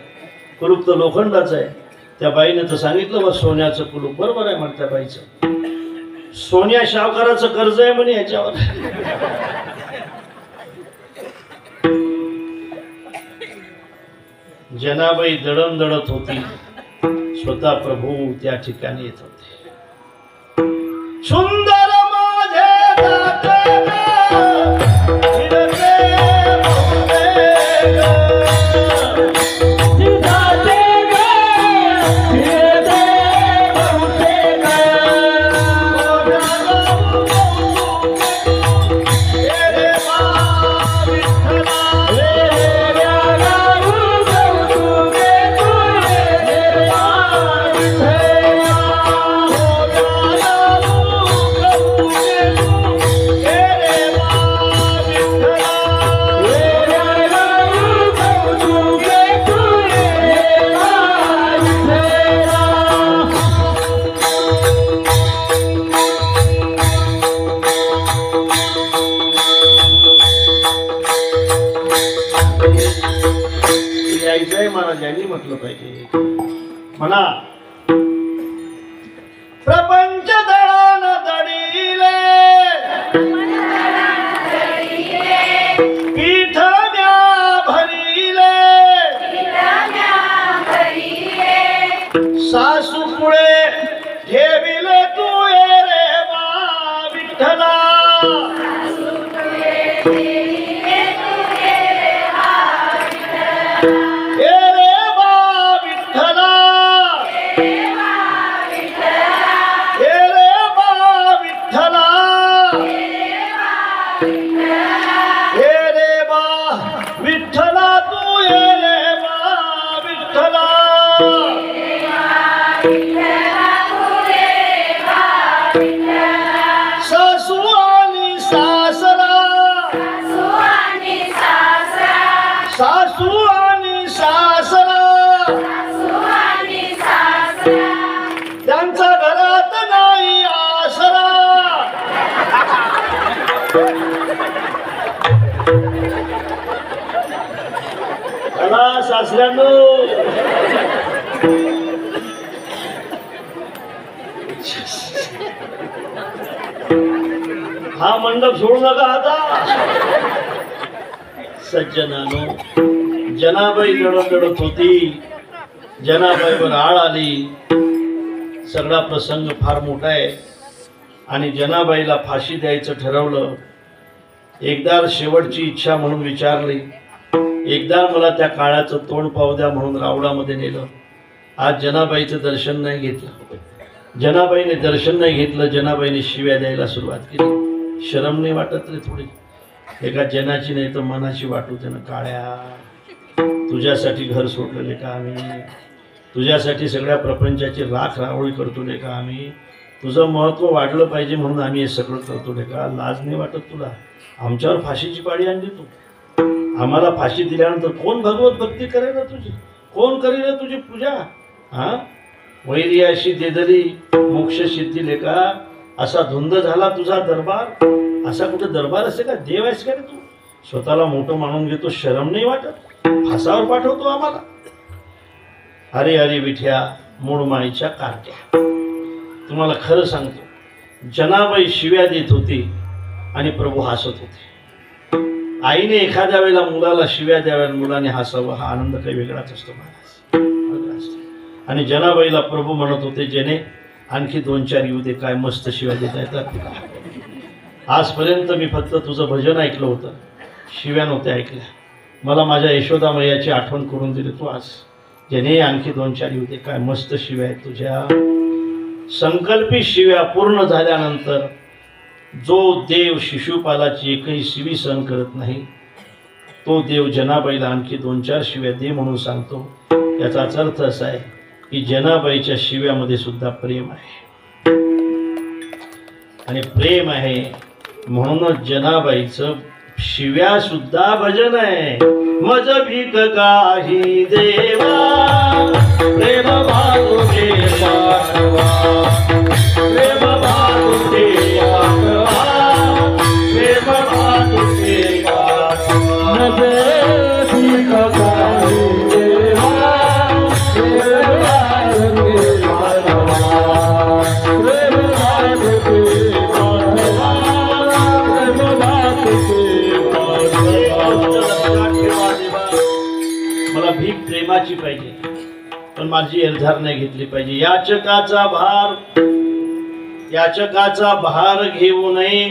कुलूप तर लोखंडाचं आहे. त्या बाईने तर सांगितलं बस सोन्याचं कुलूप. बरोबर आहे म्हणत्या बाईचं. सोन्या शावकाराचं कर्ज आहे म्हणे याच्यावर. जनाबाई दळण दळत होती. स्वतः प्रभू त्या ठिकाणी येत होते. सुंदर माझे द्यायचंय महाराजांनी म्हटलं पाहिजे. म्हणा प्रपंच दळान दडीले पीठ म्या भरिले सासू पुढे ठेविले तू ये रे बा विठ्ठला ये रे बा विठ्ठला ये रे बा विठ्ठला ये रे बा विठ्ठला तू ये रे बा विठ्ठला सासू आणि सासरा सासू आणि सासरा त्यांचा घरात नाही आसरा. चला सासऱ्यांनो हा मंडप सोडू नका आता. सज्जनानो जनाबाई लढत होती, जनाबाईवर आळ आली. सगळा प्रसंग फार मोठा आहे आणि जनाबाईला फाशी द्यायचं ठरवलं. एकदा शेवटची इच्छा म्हणून विचारली, एकदा मला त्या काळाचं तोंड पाहू द्या म्हणून रावडामध्ये नेलं. आज जनाबाईचं दर्शन नाही घेतलं. जनाबाईने दर्शन नाही घेतलं. जनाबाईने शिव्या द्यायला सुरुवात केली. शरम नाही वाटत रे थोडी? एका जनाची नाही तर मनाची वाटू त्यानं. काळ्या तुझ्यासाठी घर सोडलेले का आम्ही? तुझ्यासाठी सगळ्या प्रपंचाची राख रावळी करतो रे का आम्ही? तुझं महत्त्व वाढलं पाहिजे म्हणून आम्ही हे सगळं करतो रे का? लाज नाही वाटत तुला? आमच्यावर फाशीची पाळी आणली तू. आम्हाला फाशी दिल्यानंतर कोण भगवत भक्ती करेल तुझी? कोण करेल तुझी पूजा? हा वैर्याशी देदली मोक्ष सिद्धी लेका. असा धुंद झाला तुझा दरबार. असा कुठे दरबार असे का? देव आहेस का रे तू? स्वतःला मोठं मानून घेतो. शरम नाही वाटत? फासावर पाठवतो आम्हाला. अरे अरे विठ्या मूळमाईच्या कारट्या. तुम्हाला खरं सांगतो, जनाबाई शिव्या देत होती आणि प्रभू हसत होते. आईने एखाद्या वेळेला मुलाला शिव्या द्याव्या, मुलाने हसावं, हा आनंद काही वेगळाच असतो महाराज. आणि जनाबाईला प्रभू म्हणत होते, जेने आणखी 2-4 येऊ दे, काय मस्त शिव्या देता येतात. आजपर्यंत मी फक्त तुझं भजन ऐकलं होतं, शिव्या नव्हत्या ऐकल्या. मला माझ्या यशोदा मैयाची आठवण करून दिली तू आज. जेने आणखी 2-4 येऊ दे, काय मस्त शिव्या आहेत तुझ्या. संकल्पी शिव्या पूर्ण झाल्यानंतर जो देव शिशुपालाची एकही शिवी सहन करत नाही, तो देव जनाबाईला आणखी 2-4 शिव्या दे म्हणून सांगतो. याचाच अर्थ असा आहे की जनाबाईच्या शिव्यामध्ये सुद्धा प्रेम आहे. आणि प्रेम आहे म्हणूनच जनाबाईचं शिव्या सुद्धा भजन आहे. मज भीक काही देवा प्रेम भागुते पाठवा, प्रेम भागुते पाठवा, प्रेम भागुते पाठवा. मज भीक काही देवा प्रेम भागुते पाठवा, प्रेम भागुते पाठवा, प्रेम भागुते पाठवा. मला भीक प्रेमाची पाहिजे, पण माझी एरझार नाही घेतली पाहिजे. याचकाचा भार घेऊ नये,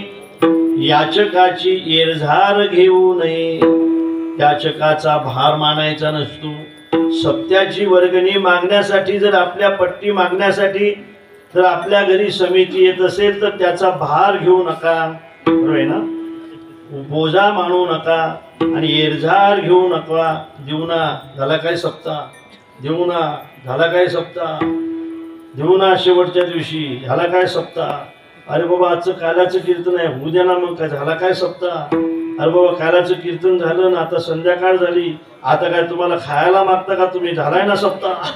याचकाची एरझार घेऊ नये. याचकाचा भार मानायचा नसतो. सप्त्याची वर्गणी मागण्यासाठी जर आपल्या पट्टी मागण्यासाठी जर आपल्या घरी समिती येत असेल तर त्याचा भार घेऊ नका. बरोबर आहे ना? बोजा मानू नका आणि एरझार घेऊ नका. देऊ ना झाला काय सप्ताह, देऊ ना झाला काय सप्ताह, देऊ ना शेवटच्या दिवशी झाला काय सप्ताह. अरे बाबा आजचं कालाचं कीर्तन आहे, होऊ द्या ना मग, काय झाला काय सप्ताह. अरे बाबा कालाचं कीर्तन झालं ना, आता संध्याकाळ झाली, आता काय तुम्हाला खायला मागता का तुम्ही, झालाय ना सप्ताह.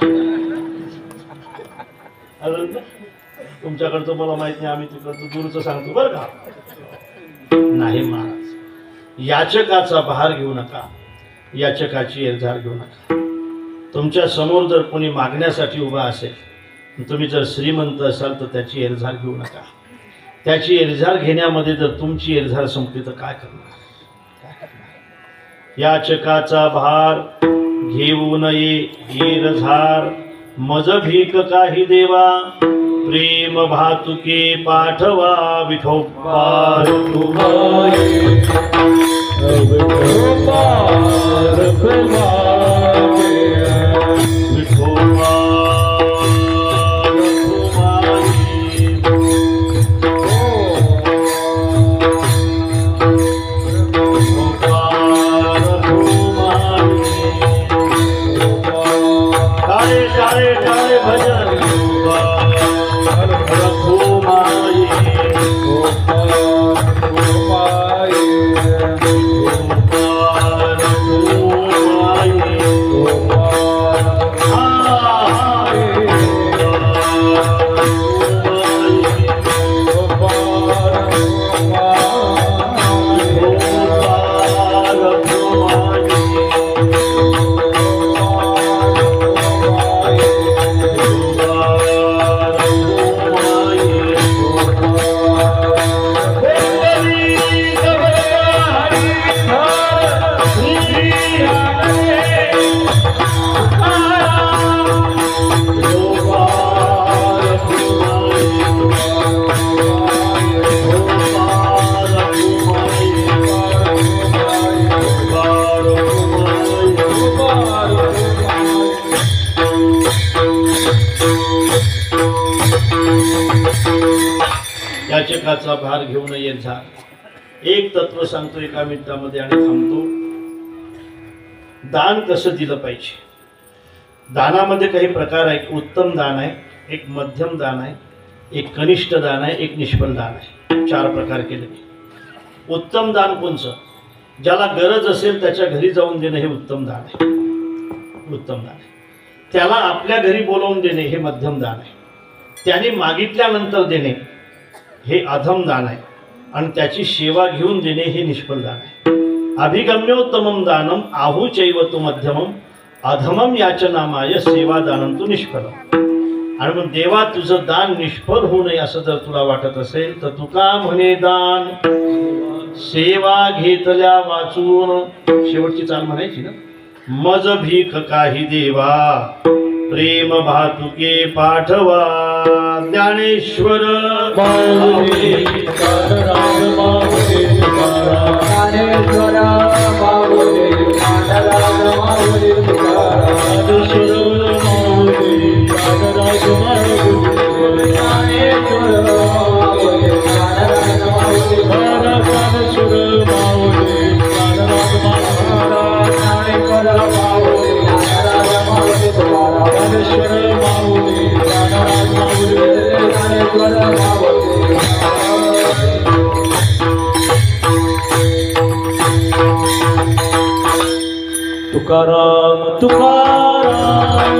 तुमच्याकडचं मला माहित नाही, आम्ही तिकडचं दूरचं सांगतो बरं का. नाही महाराज, याचकाचा भार घेऊ नका, याचकाची एरझार घेऊ नका. तुमच्या समोर जर कोणी मागण्यासाठी उभा असेल, तुम्ही जर श्रीमंत असाल तर त्याची एरझार घेऊ नका. त्याची एरझार घेण्यामध्ये जर तुमची एरझार संपली तर काय करणार? याचकाचा भार घेऊ नये एरझार, मज भीक काही देवा, प्रेम भातुके पाठवा विठोबा रखुमाई. याचकाचा भार घेऊन येत जा. एक तत्व सांगतो एका मिनिटामध्ये आणि थांबतो. दान कसं दिलं पाहिजे? दानामध्ये काही प्रकार आहे. उत्तम दान आहे, एक मध्यम दान आहे, एक कनिष्ठ दान आहे, एक निष्फल दान आहे. 4 प्रकार केले. उत्तम दान कोणचं? ज्याला गरज असेल त्याच्या घरी जाऊन देणे हे उत्तम दान आहे. उत्तम दान आहे. त्याला आपल्या घरी बोलावून देणे हे मध्यम दान आहे. त्याने मागितल्यानंतर देणे हे अधम दान आहे. आणि त्याची सेवा घेऊन देणे हे निष्फल दान आहे. अभिगम्योत्तमम दानम आहुचैव तु मध्यमम, अधमम याचनामाय सेवा दानम तु निष्फलम. आणि मग देवा तुझं दान निष्फल होऊ नये असं जर तुला वाटत असेल तर तुका म्हणे दान सेवा घेतल्या वाचून. शेवटची चाल म्हणायची ना, मज भीक काही देवा, प्रेम भातुके पाठवा. ज्ञानेश्वर माऊली ज्ञानराज माऊली तुकाराम, ज्ञानेश्वर माऊली ज्ञानराज माऊली तुकाराम, ज्ञानेश्वर माऊली ज्ञानराज माऊली, ज्ञानेश्वर माऊली ज्ञानराज माऊली, ज्ञानेश्वर माऊली ज्ञानराज माऊली, ज्ञानेश्वर माऊली ज्ञानराज माऊली तुकाराम, ज्ञानेश्वर माऊली ज्ञानराज माऊली, ज्ञानेश्वर माऊली. तुकाराम तुकाराम